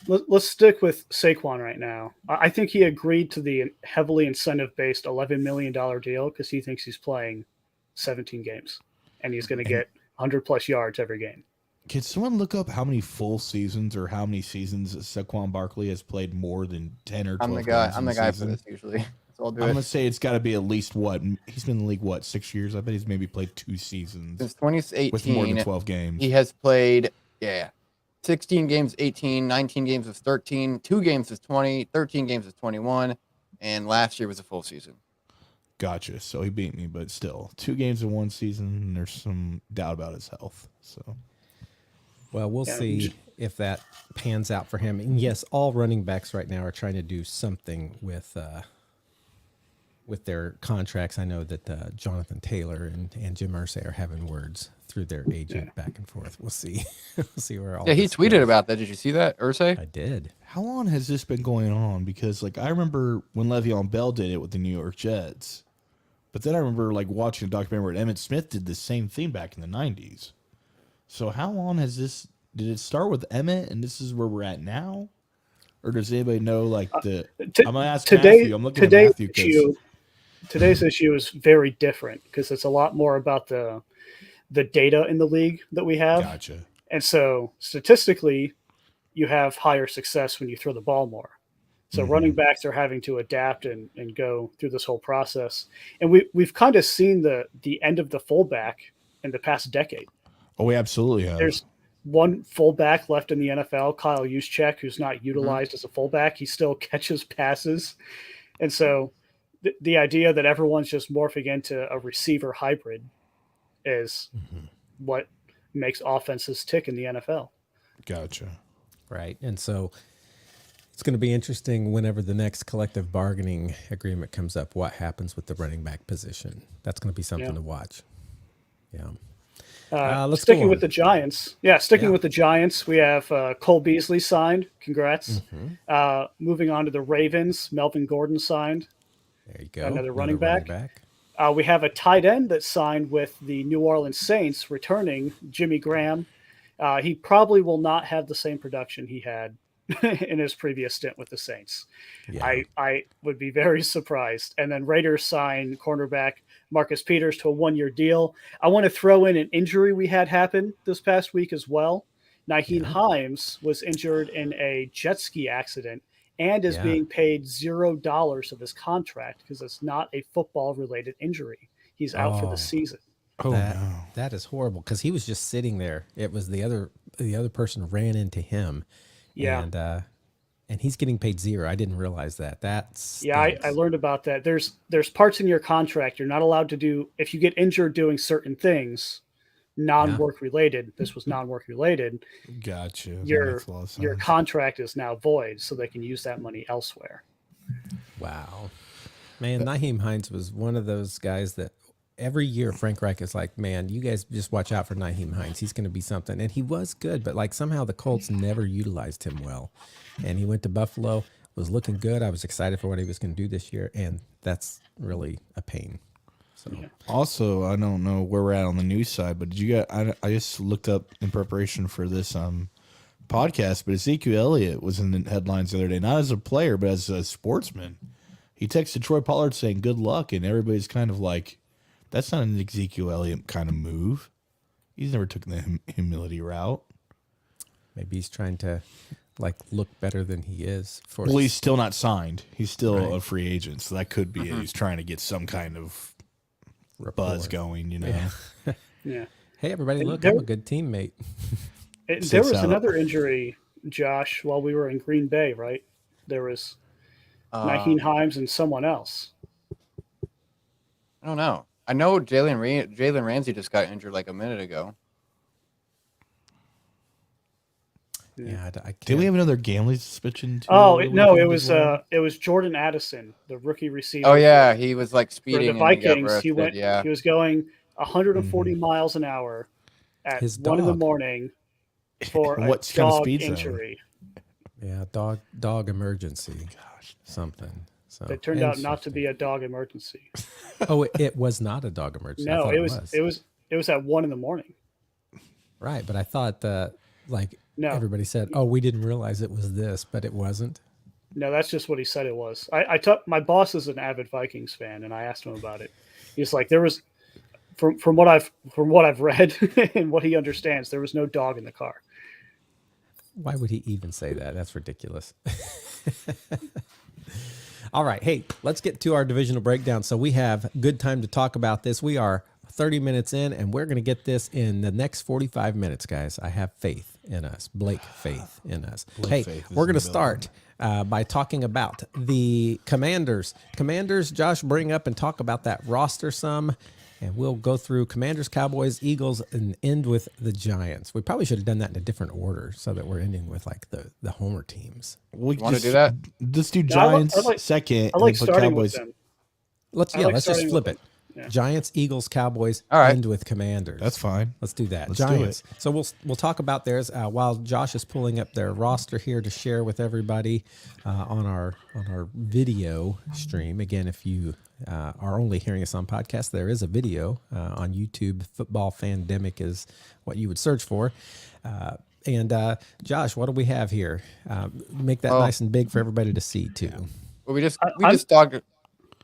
D: let's stick with Saquon right now. I think he agreed to the heavily incentive-based $11 million deal because he thinks he's playing 17 games and he's going to get 100+ yards every game.
B: Can someone look up how many full seasons or how many seasons Saquon Barkley has played more than 10 or 12
C: I'm the guy.
B: games
C: I'm
B: in
C: the
B: a
C: guy for
B: season?
C: this usually. So I'll do
B: I'm
C: it.
B: gonna say it's got to be at least what he's been in the league. 6 years? I bet he's maybe played 2 seasons
C: Since 2018,
B: with more than 12 games.
C: he has played 16 games, 18, 19 games was 13, 2 games was 20, 13 games was 21, and last year was a full season.
B: Gotcha. So he beat me, but still 2 games in one season. And there's some doubt about his health. So.
A: well, we'll see if that pans out for him. And yes, all running backs right now are trying to do something with their contracts. I know that Jonathan Taylor and Jim Irsay are having words through their agent back and forth. We'll see. We'll see where all.
C: Yeah, he
A: this
C: tweeted
A: goes.
C: about that. Did you see that, Irsay?
A: I did.
B: How long has this been going on? Because I remember when Le'Veon Bell did it with the New York Jets, but then I remember watching a documentary where Emmitt Smith did the same thing back in the 90s. So how long has this? Did it start with Emmitt and this is where we're at now, or does anybody know I'm gonna ask Matthew. I'm looking at Matthew.
D: Today's issue is very different because it's a lot more about the data in the league that we have.
B: Gotcha.
D: And so statistically, you have higher success when you throw the ball more. So running backs are having to adapt and go through this whole process. And we've kind of seen the end of the fullback in the past decade.
B: Oh, we absolutely have.
D: There's one fullback left in the NFL, Kyle Juszczyk, who's not utilized as a fullback. He still catches passes. And so the idea that everyone's just morphing into a receiver hybrid is what makes offenses tick in the NFL.
B: Gotcha.
A: Right. And so it's going to be interesting whenever the next collective bargaining agreement comes up, what happens with the running back position. That's going to be something to watch. Yeah. Let's
D: Sticking
A: go
D: with
A: on.
D: the Giants. Yeah, sticking
A: Yeah.
D: with the Giants, we have Cole Beasley signed. Congrats.
A: Mhm.
D: Moving on to the Ravens, Melvin Gordon signed,
A: There you go.
D: another running back. We have a tight end that signed with the New Orleans Saints, returning Jimmy Graham. He probably will not have the same production he had in his previous stint with the Saints.
A: Yeah.
D: I would be very surprised. And then Raiders sign cornerback Marcus Peters to a 1-year deal. I want to throw in an injury we had happen this past week as well. Naheem
A: Yeah.
D: Himes was injured in a jet ski accident and is
A: Yeah.
D: being paid $0 of his contract because it's not a football related injury. He's out for the
A: Oh.
D: season.
B: Oh
A: that
B: no.
A: that is horrible because he was just sitting there. It was the other person ran into him,
D: Yeah.
A: and he's getting paid zero. I didn't realize that. That's
D: Yeah, I learned about that. There's parts in your contract you're not allowed to do if you get injured doing certain things, non-work related. This was non-work related.
B: Gotcha. That
D: Your
B: makes a lot of
D: your
B: sense.
D: contract is now void, so they can use that money elsewhere.
A: wow, man. Naheem Hines was one of those guys that every year Frank Reich is like, man, you guys just watch out for Naheem Hines. He's going to be something, and he was good, but like somehow the Colts never utilized him well, and he went to Buffalo, was looking good. I was excited for what he was going to do this year, and that's really a pain. So
B: Also, I don't know where we're at on the news side, but did you guys? I just looked up in preparation for this podcast, but Ezekiel Elliott was in the headlines the other day, not as a player, but as a sportsman. He texted Troy Pollard saying "good luck," and everybody's kind of like, "That's not an Ezekiel Elliott kind of move. He's never taken the humility route."
A: maybe he's trying to like look better than he is. For
B: Well, he's still not signed. He's still
A: Right.
B: a free agent, so that could be it. He's trying to get some kind of buzz
A: rapport.
B: going, you know.
A: Yeah.
D: Yeah.
A: Hey, everybody,
D: And
A: look,
D: there-
A: I'm a good teammate.
D: There
B: Sits
D: was
B: out.
D: another injury, Josh, while we were in Green Bay, right? There was Naheem Himes and someone else.
C: I don't know. I know Jalen Ramsey just got injured like a minute ago.
A: Yeah, I can't.
B: Did we have another gambling suspension? Too,
D: Oh
B: over the
D: no,
B: weekend as well?
D: it was Jordan Addison, the rookie receiver.
C: Oh yeah, he was like
D: for
C: speeding
D: the
C: and he got
D: Vikings. He
C: arrested. Yeah.
D: was going 140 miles an hour at
A: His
D: 1 in the
A: dog.
D: morning for a
B: What kind of
D: dog
B: speed zone?
D: injury
A: Yeah, dog emergency.
B: Gosh.
A: Something. So
D: that turned out not to be a dog emergency.
A: Oh, it was not a dog emergency. I
D: No,
A: thought
D: it was at 1 in the morning.
A: Right, but I thought like
D: No.
A: everybody said, "Oh, we didn't realize it was this," but it wasn't.
D: No, that's just what he said it was. My boss is an avid Vikings fan, and I asked him about it. He's like, there was, from what I've read and what he understands, there was no dog in the car.
A: Why would he even say that? That's ridiculous. All right, hey, let's get to our divisional breakdown. So we have good time to talk about this. We are 30 minutes in, and we're going to get this in the next 45 minutes, guys. I have faith in us. Blake, faith in us.
B: Faith is
A: We're going
B: in
A: to
B: the
A: start by talking about the Commanders. Commanders, Josh, bring up and talk about that roster some, and we'll go through Commanders, Cowboys, Eagles, and end with the Giants. We probably should have done that in a different order so that we're ending with like the homer teams.
B: We
C: Want to do that?
B: Let's do
D: Yeah, I
B: Giants
D: like-
B: second.
D: I like
B: and put
D: starting with
B: Cowboys.
D: them.
A: Let's
D: I like
A: let's just
D: starting
A: flip
D: with
A: it.
D: them. Yeah.
A: Giants, Eagles, Cowboys,
C: All right.
A: end with Commanders.
B: That's fine.
A: Let's do that.
B: Let's do
A: Giants.
B: it.
A: So we'll talk about theirs while Josh is pulling up their roster here to share with everybody on our video stream. Again, if you are only hearing us on podcast, there is a video on YouTube. Football Fandemic is what you would search for. And Josh, what do we have here? Make that nice and big for everybody to see too.
C: Well, we just
D: I'm-
C: talked.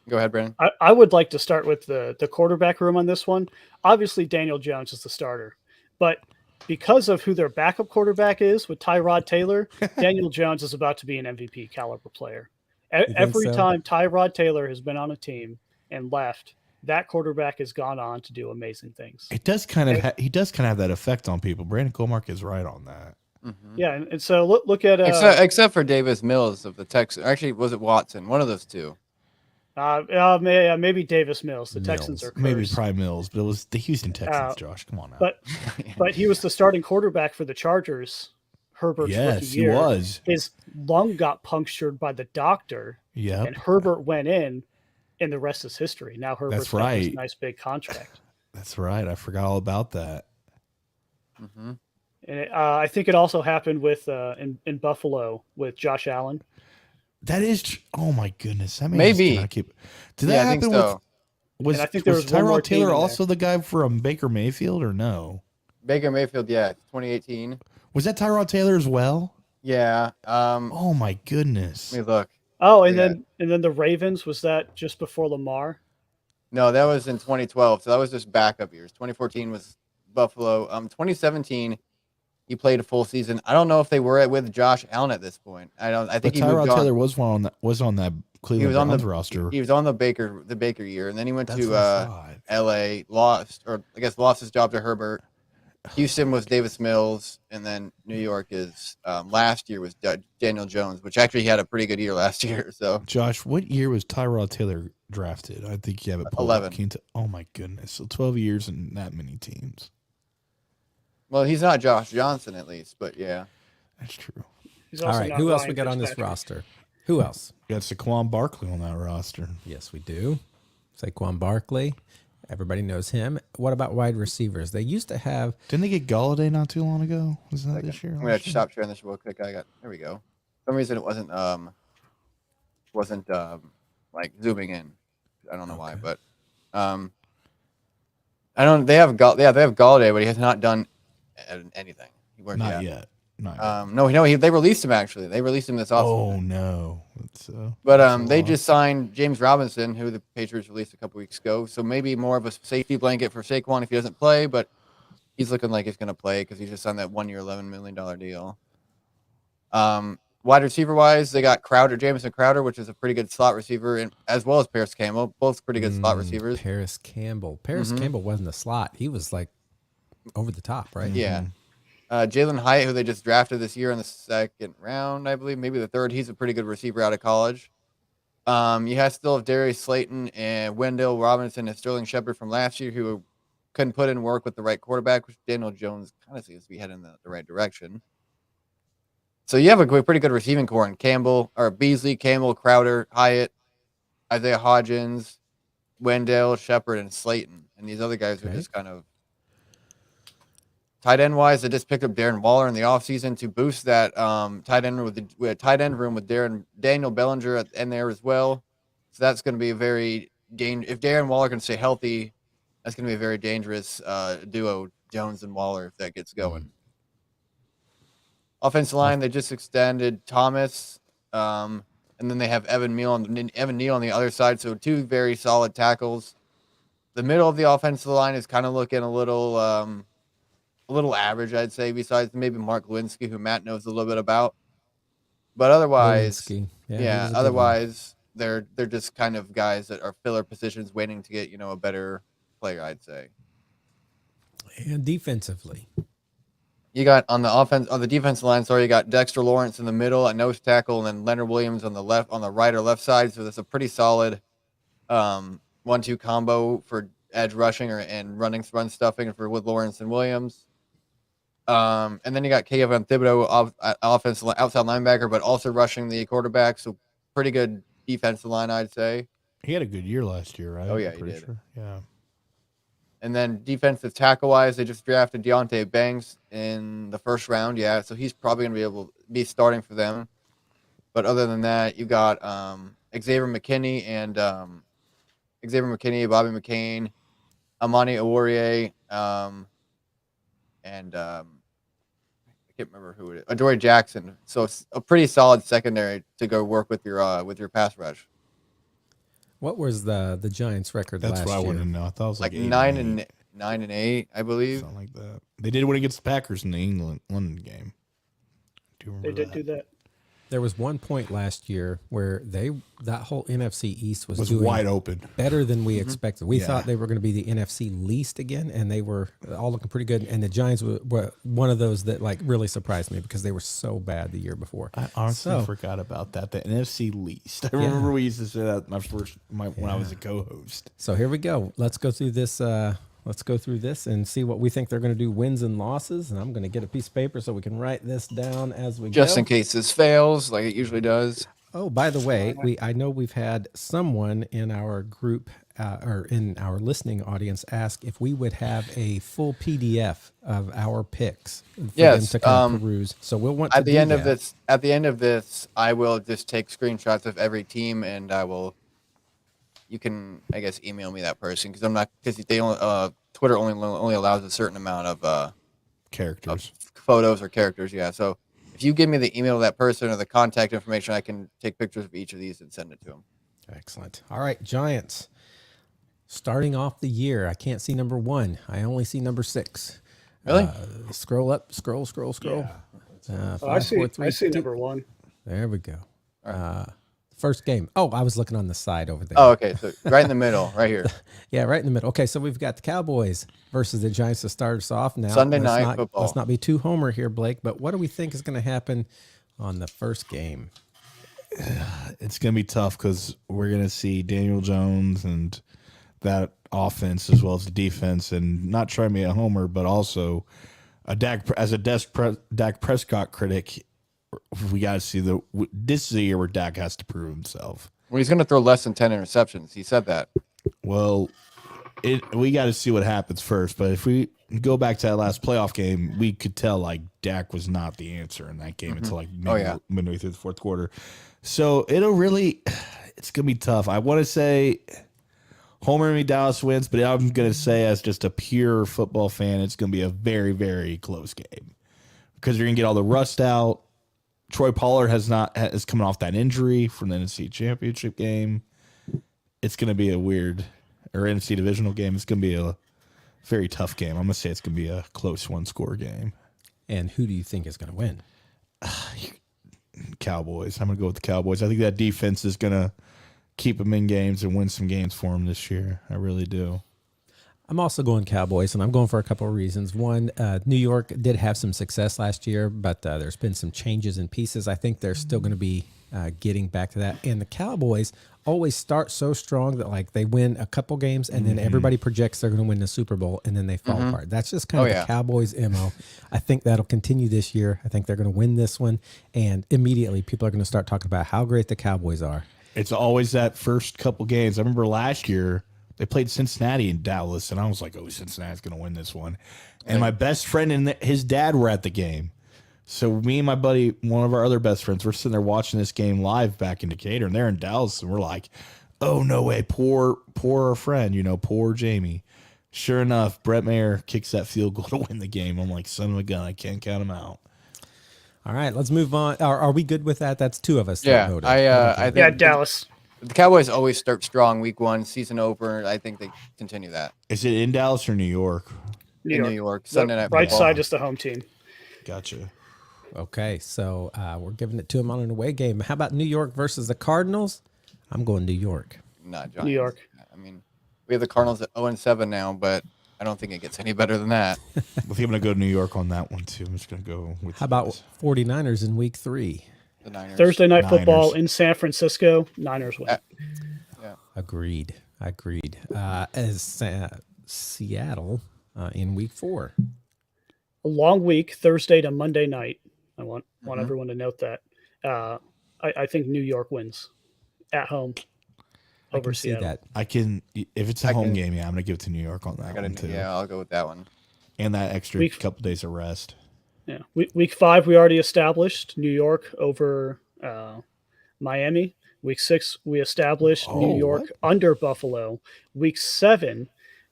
C: Go ahead, Brandon.
D: I would like to start with the quarterback room on this one. Obviously, Daniel Jones is the starter, but because of who their backup quarterback is with Tyrod Taylor, Daniel Jones is about to be an MVP caliber player.
A: think
D: Every
A: so?
D: time Tyrod Taylor has been on a team and left, that quarterback has gone on to do amazing things.
B: It does kind of he does kind of have that effect on people. Brandon Colmark is right on that.
D: Yeah, and so look at
C: Except for Davis Mills of the Texans. Actually, was it Watson? One of those two.
D: maybe Davis Mills. The Texans are
B: Maybe
D: cursed.
B: Prime Mills, but it was the Houston Texans. Josh, come on now.
D: But he was the starting quarterback for the Chargers. Herbert's rookie
B: Yes, he
D: year.
B: was.
D: His lung got punctured by the doctor,
B: Yep.
D: and Herbert went in, and the rest is history. Now Herbert's got this
B: right.
D: nice big contract.
B: That's right. I forgot all about that.
C: Mm-hmm.
D: And I think it also happened with in Buffalo with Josh Allen.
B: That is. Oh my goodness. That man
C: Maybe.
B: cannot keep. Did
C: Yeah,
B: that
C: I think
B: happen
C: so.
B: with?
D: And I think there was one
B: Tyrod
D: more team
B: Taylor
D: in there.
B: also the guy from Baker Mayfield or no?
C: Baker Mayfield, yeah, 2018.
B: Was that Tyrod Taylor as well?
C: Yeah.
B: Oh my goodness.
C: Let me look.
D: Oh,
C: Yeah.
D: and then the Ravens, was that just before Lamar?
C: No, that was in 2012. So that was just backup years. 2014 was Buffalo. 2017, he played a full season. I don't know if they were with Josh Allen at this point. I
B: But
C: think he moved
B: Tyrod
C: on.
B: Taylor was on that
C: He
B: Cleveland
C: was on
B: Browns
C: the
B: roster.
C: He was on the Baker year, and then he went
B: That's
C: to
B: what I thought.
C: L.A. lost his job to Herbert. Houston was Davis Mills, and then New York is last year was Daniel Jones, which actually he had a pretty good year last year. So
B: Josh, what year was Tyrod Taylor drafted? I think you have it pulled
C: 11.
B: up. Oh my goodness. So 12 years and that many teams.
C: well, he's not Josh Johnson at least, but yeah.
B: That's true.
D: He's
A: All
D: also
A: right,
D: not
A: who else
D: Ryan
A: we got on this
D: Fitzpatrick.
A: roster? Who else?
B: You got Saquon Barkley on that roster.
A: Yes, we do. Saquon Barkley. Everybody knows him. What about wide receivers? They used to have.
B: Didn't they get Galladay not too long ago? Was that this year?
C: I'm gonna stop sharing this real quick. There we go. For some reason it wasn't like zooming in. I don't know why, but I don't. They have Galladay, but he has not done anything.
B: Not yet.
C: They released him actually. They released him this offseason.
B: Oh no.
C: But they just signed James Robinson, who the Patriots released a couple weeks ago. So maybe more of a safety blanket for Saquon if he doesn't play. But he's looking like he's going to play because he just signed that 1 year, $11 million deal. Wide receiver wise, they got Jamison Crowder, which is a pretty good slot receiver, and as well as Paris Campbell, both pretty good slot receivers.
A: Paris Campbell. Campbell wasn't a slot. He was like over the top, right?
C: Yeah. Jalen Hyatt, who they just drafted this year in the second round, I believe, maybe the third. He's a pretty good receiver out of college. You still have Darius Slayton and Wendell Robinson and Sterling Shepard from last year who couldn't put in work with the right quarterback, which Daniel Jones kind of seems to be heading in the right direction. So you have a pretty good receiving core in Beasley, Campbell, Crowder, Hyatt, Isaiah Hodgins, Wendell, Shepard, and Slayton. And these other guys are just kind of tight end wise. They just picked up Darren Waller in the offseason to boost that tight end room with Daniel Bellinger in there as well. So that's going to be a very if Darren Waller can stay healthy, that's going to be a very dangerous duo, Jones and Waller, if that gets going. Offensive line, they just extended Thomas, and then they have Evan Neal on the other side. So two very solid tackles. The middle of the offensive line is kind of looking a little average, I'd say. Besides maybe Mark Lewinsky, who Matt knows a little bit about, but otherwise, otherwise they're just kind of guys that are filler positions, waiting to get a better player, I'd say.
A: And defensively,
C: you got on the defensive line. Sorry, you got Dexter Lawrence in the middle at nose tackle, and then Leonard Williams on the right or left side. So that's a pretty solid 1-2 combo for edge rushing and run stuffing with Lawrence and Williams. And then you got Kevin Thibodeau outside linebacker, but also rushing the quarterback. So pretty good defensive line, I'd say.
B: He had a good year last year, right?
C: Oh yeah, he did.
B: Sure. Yeah.
C: And then defensive tackle wise, they just drafted Deontay Banks in the first round. Yeah, so he's probably going to be able to be starting for them. But other than that, you got Xavier McKinney, Bobby McCain, Amani Oruwariye, and I can't remember who it is. Adoree Jackson. So it's a pretty solid secondary to go work with your pass rush.
A: what was the Giants' record last year?
B: That's what I wanted to know. I thought it was like
C: 9 and 8, I believe.
B: Something like that. They did win against the Packers in the London game. Do you remember
D: They did do that.
A: There was one point last year where that whole NFC East was doing
B: wide open,
A: better than we expected. We
B: Yeah.
A: thought they were going to be the NFC least again, and they were all looking pretty good. And the Giants were one of those that like really surprised me because they were so bad the year before.
B: I honestly forgot about that. The NFC least. I remember we used to say that when I was a co-host.
A: So here we go. Let's go through this. Let's go through this and see what we think they're going to do, wins and losses. And I'm going to get a piece of paper so we can write this down as we go.
C: Just in case this fails, like it usually does.
A: Oh, by the way, I know we've had someone in our group or in our listening audience asked if we would have a full PDF of our picks for them
C: Yes,
A: to kind of peruse. So we'll want to
C: at the
A: do
C: end
A: that.
C: of this, at the end of this, I will just take screenshots of every team, and I will. You can, I guess, email me that person because I'm not because they only Twitter only allows a certain amount of
B: Characters.
C: photos or characters. Yeah, so if you give me the email of that person or the contact information, I can take pictures of each of these and send it to them.
A: Excellent. All right, Giants. Starting off the year, I can't see number 1. I only see number 6.
C: Really?
A: Scroll up, scroll.
D: I
A: Five,
D: see.
A: four, three,
D: I see
A: two.
D: number 1.
A: There we go. First game. Oh, I was looking on the side over there.
C: Oh, okay. So right in the middle, right here.
A: Yeah, right in the middle. Okay, so we've got the Cowboys versus the Giants to start us off now.
C: Sunday night football.
A: Let's not be too homer here, Blake, but what do we think is going to happen on the first game?
B: It's going to be tough because we're going to see Daniel Jones and that offense as well as the defense, and not trying to be a homer, but also Dak Prescott critic. We got to see this is the year where Dak has to prove himself.
C: Well, he's going to throw less than 10 interceptions. He said that.
B: Well, we got to see what happens first. But if we go back to that last playoff game, we could tell like Dak was not the answer in that game until like midway through the fourth quarter. So it's gonna be tough. I want to say Homer and Dallas wins, but I'm gonna say as just a pure football fan, it's gonna be a very, very close game because you're gonna get all the rust out. Troy Pollard is coming off that injury from the NFC Championship game. It's going to be a weird, or NFC divisional game. It's going to be a very tough game. I'm going to say it's going to be a close 1-score game.
A: And who do you think is going to win?
B: Cowboys. I'm going to go with the Cowboys. I think that defense is going to keep them in games and win some games for them this year. I really do.
A: I'm also going Cowboys, and I'm going for a couple of reasons. One, New York did have some success last year, but there's been some changes in pieces. I think they're still going to be getting back to that. And the Cowboys always start so strong that like they win a couple games, and then everybody projects they're going to win the Super Bowl, and then they fall apart. That's just kind of the Cowboys' MO. I think that'll continue this year. I think they're going to win this one, and immediately people are going to start talking about how great the Cowboys are.
B: It's always that first couple games. I remember last year, they played Cincinnati in Dallas, and I was like, oh, Cincinnati's going to win this one. And my best friend and his dad were at the game. So me and my buddy, one of our other best friends, we're sitting there watching this game live back in Decatur, and they're in Dallas, and we're like, oh, no way, poor our friend, poor Jamie. Sure enough, Brett Maher kicks that field goal to win the game. I'm like, son of a gun, I can't count him out.
A: All right, let's move on. Are we good with that? That's 2 of us.
C: Yeah,
A: voted.
C: I think
D: Dallas.
C: the Cowboys always start strong week 1, season opener. I think they continue that.
B: Is it in Dallas or New York?
C: New York, Sunday night
D: Right
C: football.
D: side is the home team.
B: Gotcha.
A: Okay, so we're giving it to them on an away game. How about New York versus the Cardinals? I'm going New York.
C: Not Giants.
D: New York.
C: I mean, we have the Cardinals at 0-7 now, but I don't think it gets any better than that.
B: I think I'm going to go to New York on that one, too. I'm just going to go with
A: How about 49ers in week 3?
C: The Niners.
D: Thursday night football
B: Niners.
D: in San Francisco. Niners win.
A: Agreed. As Seattle in week 4.
D: A long week, Thursday to Monday night. I want everyone to note that. I think New York wins at home
A: I
D: over
A: can see
D: Seattle.
A: that.
B: I can, if it's a home game, I'm going to give it to New York on that one, too.
C: Yeah, I'll go with that one.
B: And that extra couple days of rest.
D: Yeah, week 5 we already established New York over Miami. Week 6 we established New York under Buffalo. Week 7,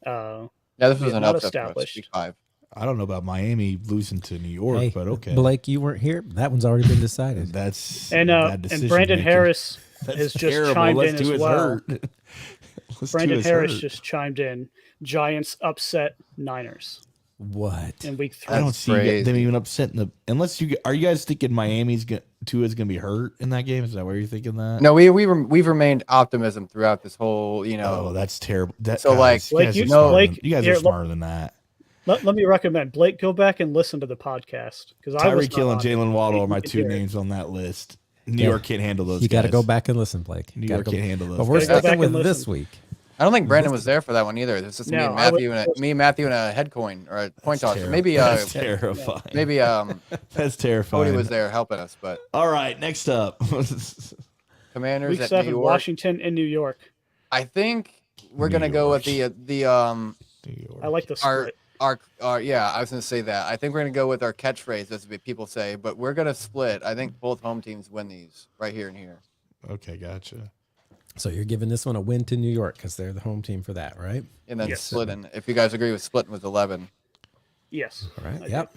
C: Yeah, this was an
D: not
C: upset for us,
D: established.
C: week 5.
B: I don't know about Miami losing to New York,
A: Hey,
B: but okay.
A: Blake, you weren't here. That one's already been decided.
B: That's
D: and
B: bad decision
D: Brandon
B: making.
D: Harris
B: That's
D: has just
B: terrible.
D: chimed
B: Let's
D: in
B: do
D: as
B: his
D: well.
B: hurt. Let's do
D: Brandon
B: his
D: Harris
B: hurt.
D: just chimed in. Giants upset Niners
A: What?
D: in week 3.
B: I don't
C: That's
B: see
C: crazy.
B: them even upsetting the. Unless are you guys thinking Tua's going to be hurt in that game? Is that where you're thinking that?
C: No, we've remained optimism throughout this whole,
B: Oh, that's terrible.
C: So, like,
B: you
D: Blake,
B: guys
D: you
B: are
D: know-
B: smarter
D: Blake,
B: than- you guys
D: here,
B: are smarter than that.
D: Let me recommend Blake. Go back and listen to the podcast because I was
B: Tyreek Hill and
D: not on it.
B: Jalen Waddle are my
D: You can
B: 2
D: hear it.
B: names on that list. New
A: Yeah.
B: York can't handle those.
A: You got to
B: guys.
A: go back and listen, Blake.
B: New
A: Gotta
B: York
A: go-
B: can't handle those.
A: But we're
B: guys.
D: Gotta go
A: sticking
D: back
A: with
D: and
A: this
D: listen.
A: week.
C: I don't think Brandon was there for that one either. This is me
D: No,
C: and Matthew
D: I
C: and a head coin or a point tosser.
B: Terrible.
C: Maybe
B: That's terrifying.
C: maybe
B: That's terrifying.
C: Cody was there helping us, but
B: All right, next up.
C: Commanders
D: Week
C: at
D: 7,
C: New York.
D: Washington and New York.
C: I think we're
B: New
C: gonna go with
B: York.
C: the
B: New York.
D: I like the
C: our
D: split.
C: yeah, I was gonna say that. I think we're gonna go with our catchphrase, as people say, but we're gonna split. I think both home teams win these right here and here.
B: Okay, gotcha.
A: So you're giving this one a win to New York because they're the home team for that, right?
C: And then
D: Yes.
C: splitting. If you guys agree with splitting with 11.
D: Yes.
A: All right.
D: I do.
A: Yep.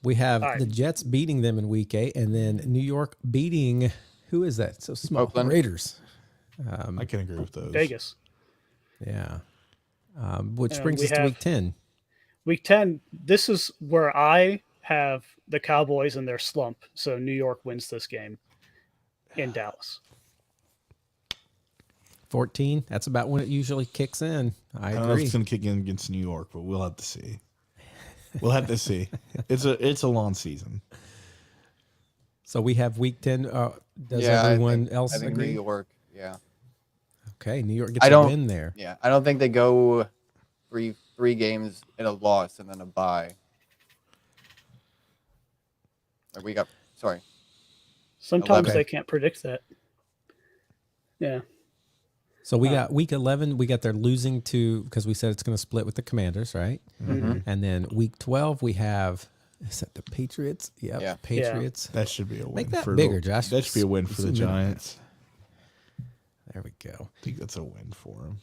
A: We have
D: All right.
A: the Jets beating them in week 8, and then New York beating, who is that? So small.
C: Oakland.
A: Raiders.
B: I can agree with those.
D: Vegas.
A: Yeah. Which
D: And
A: brings
D: we
A: us to
D: have-
A: week 10.
D: Week 10, this is where I have the Cowboys in their slump. So New York wins this game in Dallas.
A: 14. That's about when it usually kicks in. I
B: I don't know if
A: agree.
B: it's gonna kick in against New York, but we'll have to see. We'll have to see. It's a long season.
A: So we have week 10. Does
C: Yeah,
A: everyone else
C: I think
A: agree?
C: New York. Yeah.
A: Okay. New York gets
C: I
A: a
C: don't-
A: win there.
C: Yeah. I don't think they go three games in a loss and then a bye. Sorry.
D: Sometimes
C: 11.
D: they can't predict that. Yeah.
A: So we got week 11. We got their losing to, because we said it's going to split with the Commanders, right?
C: Mm-hmm.
A: And then week 12, we have, is that the Patriots? Yep.
C: Yeah.
A: Patriots.
B: That should be a win.
A: Make that
B: for
A: bigger,
B: the,
A: Josh.
B: That should be a win for the
A: Zoom in on
B: Giants.
A: There we go.
B: I think that's a win for them.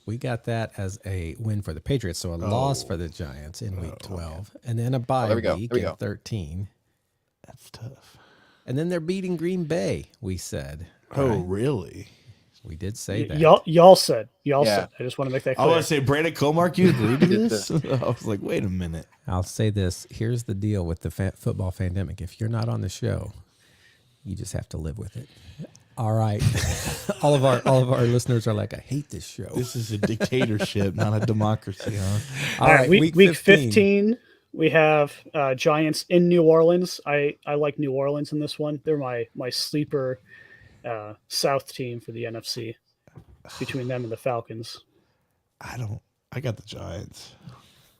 A: We got that as a win for the Patriots. So a loss for the Giants in week 12. And then a bye
C: there we go.
A: week
C: There we
A: in
C: go.
A: 13.
B: That's tough.
A: And then they're beating Green Bay, we said.
B: Oh,
A: Right?
B: really?
A: We did say that.
D: Y'all said.
C: Yeah.
D: I just want to make that
B: I
D: clear.
B: want to say, Brandon Comark, you agreed to this? I was like, wait a minute.
A: I'll say this. Here's the deal with the football pandemic. If you're not on the show, you just have to live with it. All right. all of our listeners are like, I hate this show.
B: This is a dictatorship, not a democracy, huh?
D: All right, week 15, we have Giants in New Orleans. I like New Orleans in this one. They're my sleeper South team for the NFC between them and the Falcons.
B: I got the Giants.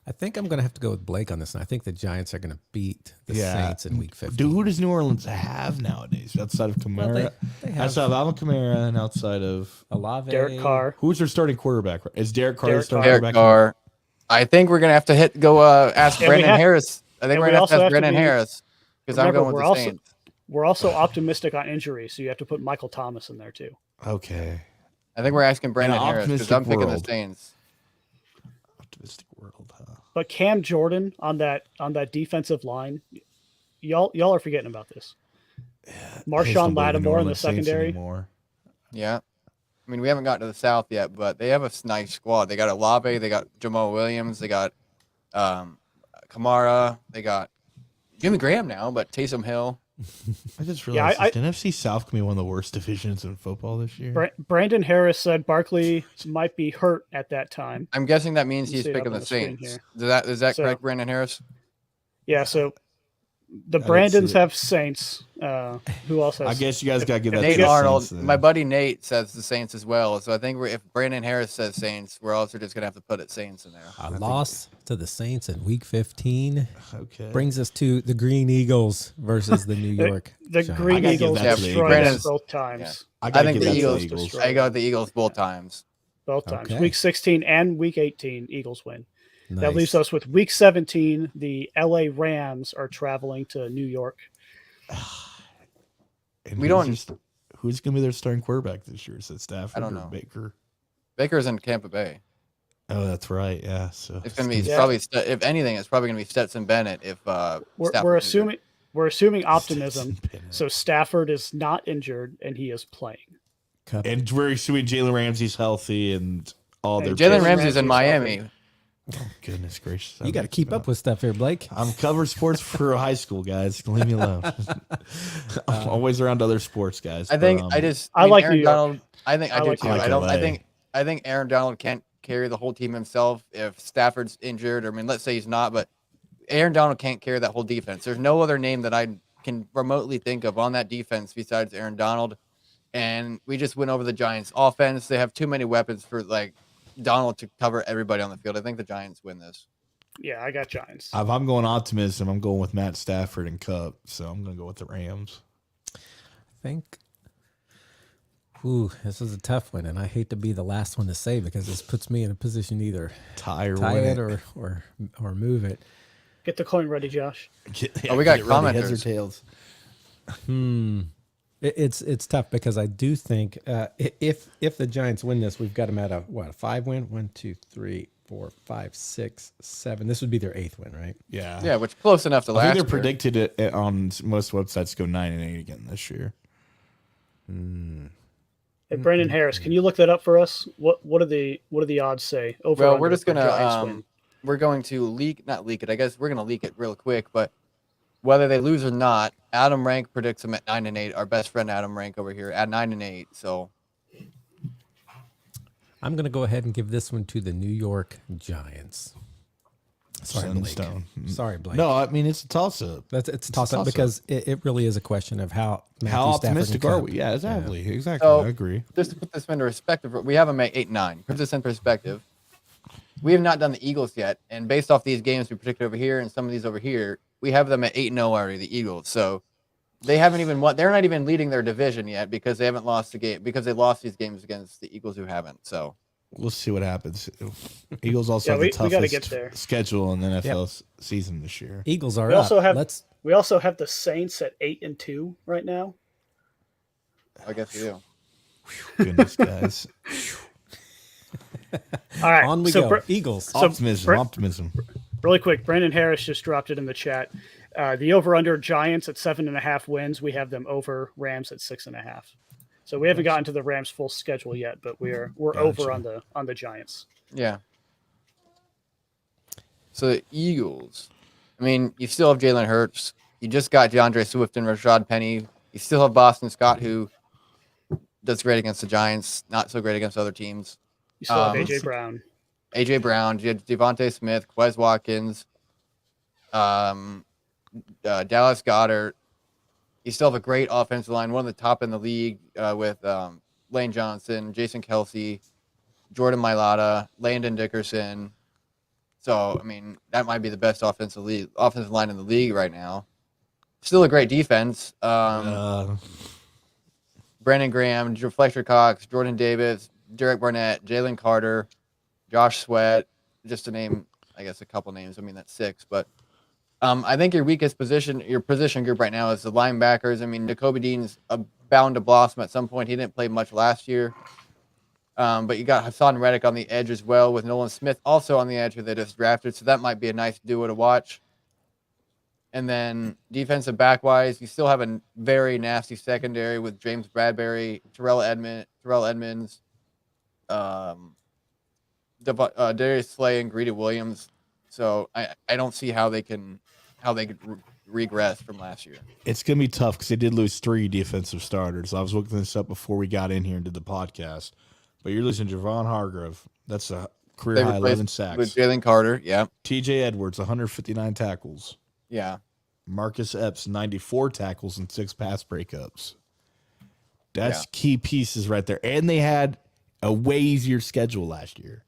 A: I think I'm going to have to go with Blake on this, and I think the Giants are going to beat the
B: Yeah.
A: Saints in week 15.
B: Dude, who does New Orleans have nowadays outside of Kamara?
A: Well, they have
B: outside of Alvin Kamara and outside of
A: Olave.
D: Derek Carr.
B: who's their starting quarterback? Is Derek Carr the
D: Derek
B: starting
C: Derek
B: quarterback?
C: Carr. I think we're gonna have to ask
D: And we
C: Brandon
D: have-
C: Harris. I think
D: and
C: we're
D: we
C: gonna have
D: also
C: to ask
D: have to
C: Brandon
D: be-
C: Harris because I'm
D: Remember,
C: going with the Saints.
D: We're also optimistic on injury, so you have to put Michael Thomas in there too.
B: Okay.
C: I think we're asking Brandon Harris because
B: optimistic
C: I'm picking the
B: world.
C: Saints.
B: Optimistic world, huh?
D: But Cam Jordan on that defensive line, y'all are forgetting about this.
B: I just
D: Marshawn
B: don't believe New
D: Lattimore in the
B: Orleans Saints
D: secondary.
B: anymore.
C: Yeah. I mean, we haven't gotten to the South yet, but they have a nice squad. They got Olave, they got Jamal Williams, they got Kamara, they got Jimmy Graham now, but Taysom Hill.
B: I just
D: Yeah,
B: realized
D: I-
B: the NFC South can be one of the worst divisions in football this year.
D: Brandon Harris said Barkley might be hurt at that time.
C: I'm guessing that means
D: You
C: he's
D: see it up
C: picking
D: on
C: the
D: the screen
C: Saints.
D: here.
C: Is that
D: So-
C: correct, Brandon Harris?
D: Yeah, so the
B: didn't
D: Brandons
B: see it.
D: have Saints. Who else has?
B: I guess you guys got to give that
C: Nate
B: to the
C: Arnold,
B: Saints then.
C: my buddy Nate says the Saints as well. So I think if Brandon Harris says Saints, we're also just gonna have to put it Saints in there.
A: A loss to the Saints in week 15
B: Okay.
A: brings us to the Green Eagles versus the New York
D: the
A: Giants.
D: Green
B: I gotta give
D: Eagles
B: that to the
D: destroyed us
C: Eagles.
D: both times.
C: Yeah.
B: I
C: I
B: gotta
C: think
B: give
C: the
B: that to
C: Eagles.
D: destroyed.
C: I got the Eagles both times.
D: Both times.
A: Okay.
D: Week 16 and week 18, Eagles win. That
A: Nice.
D: leaves us with week 17. The LA Rams are traveling to New York.
B: And
C: We don't-
B: Who's going to be their starting quarterback this year? Is it Stafford
C: I don't
B: or
C: know.
B: Baker?
C: Baker's in Tampa Bay.
B: Oh, that's right. Yeah. So
C: It's gonna be
D: Yeah.
C: probably if anything, it's probably gonna be Stetson Bennett if
D: We're
C: Stafford's injured.
D: assuming optimism.
B: Bennett.
D: So Stafford is not injured and he is playing.
A: Cup.
B: And we're assuming Jalen Ramsey's healthy and all their.
D: And
C: Jalen
D: Jalen
C: Ramsey's in
D: Ramsey's
C: Miami.
B: Oh, goodness gracious!
A: You got to keep up with stuff here, Blake.
B: I'm cover sports for high school, guys. Leave me alone. I'm always around other sports, guys.
C: I
B: but,
C: think I
D: like
C: Aaron
D: New York.
C: Donald. I think I do
D: like
C: too.
D: New
C: I
B: York.
C: don't.
B: I like LA.
C: I think Aaron Donald can't carry the whole team himself if Stafford's injured. I mean, let's say he's not, but Aaron Donald can't carry that whole defense. There's no other name that I can remotely think of on that defense besides Aaron Donald. And we just went over the Giants' offense. They have too many weapons for like Donald to cover everybody on the field. I think the Giants win this.
D: Yeah, I got Giants.
B: if I'm going optimism, I'm going with Matt Stafford and Cup. So I'm going to go with the Rams.
A: I think Ooh, this is a tough one, and I hate to be the last one to say because this puts me in a position to either
B: Tie or
A: tie
B: win
A: it
B: it.
A: or move it.
D: Get the coin ready, Josh.
C: We got
B: get ready, heads or
C: commenters.
B: tails.
A: It's tough because I do think if the Giants win this, we've got them at a 5-win? 1, 2, 3, 4, 5, 6, 7. This would be their 8th win, right?
B: Yeah.
C: Yeah, which close enough to
B: I
C: last
B: think they're
C: year.
B: predicted it on most websites to go 9-8 again this year.
D: Hey, Brandon Harris, can you look that up for us? What do the odds say? Over
C: Well,
D: under
C: we're just
D: for
C: gonna
D: Giants win?
C: we're going to not leak it. I guess we're gonna leak it real quick. But whether they lose or not, Adam Rank predicts them at 9-8. Our best friend Adam Rank over here at 9-8. So
A: I'm going to go ahead and give this one to the New York Giants. Sorry, Blake.
B: Sunstone.
A: Sorry, Blake.
B: No, I mean it's a toss-up.
A: It's a toss-up because it really is a question of how Matthew
B: How
A: Stafford
B: optimistic
A: and
B: are
A: Cup-
B: we? Yeah, exactly. Exactly.
C: So-
B: I agree.
C: just to put this into perspective, we have them at 8-9. Put this in perspective. We have not done the Eagles yet, and based off these games we predicted over here and some of these over here, we have them at 8-0 already. The Eagles. So they haven't even won. They're not even leading their division yet because they haven't lost the game because they lost these games against the Eagles who haven't. So
B: We'll see what happens. Eagles also
D: Yeah,
B: have
D: we
B: the
D: gotta get
B: toughest
D: there.
B: schedule in the NFL season this year.
A: Eagles are
D: We
A: up.
D: also have
A: Let's
D: we also have the Saints at 8-2 right now.
C: I guess we do.
B: Goodness, guys.
D: All right,
A: on we
D: so
A: go. Eagles.
B: Optimism.
D: Really quick, Brandon Harris just dropped it in the chat. The over/under Giants at 7.5 wins. We have them over Rams at 6.5. So we haven't gotten to the Rams' full schedule yet, but we're over on the Giants.
C: Yeah. So the Eagles, I mean, you still have Jalen Hurts. You just got DeAndre Swift and Rashad Penny. You still have Boston Scott, who does great against the Giants, not so great against other teams.
D: You still have
C: Um,
D: AJ Brown.
C: AJ Brown, you have Devontae Smith, Quez Watkins, Dallas Goedert. You still have a great offensive line, one of the top in the league with Lane Johnson, Jason Kelsey, Jordan Mailata, Landon Dickerson. So, I mean, that might be the best offensive line in the league right now. Still a great defense. Brandon Graham, Fletcher Cox, Jordan Davis, Derek Barnett, Jalen Carter, Josh Sweat, just to name, I guess, a couple names. I mean, that's 6, but I think your position group right now is the linebackers. I mean, Nakobe Dean's bound to blossom at some point. He didn't play much last year. But you got Hassan Reddick on the edge as well, with Nolan Smith also on the edge who they just drafted. So that might be a nice duo to watch. And then defensive back-wise, you still have a very nasty secondary with James Bradbury, Terrell Edmonds, Darius Slay, and Greedy Williams. So I don't see how they could regress from last year.
B: It's going to be tough because they did lose 3 defensive starters. I was looking this up before we got in here and did the podcast. But you're losing Javon Hargrove. That's a career high 11 sacks.
C: With Jalen Carter, yeah.
B: TJ Edwards, 159 tackles.
C: Yeah.
B: Marcus Epps, 94 tackles and 6 pass breakups. That's key pieces right there. And they had a way easier schedule last year.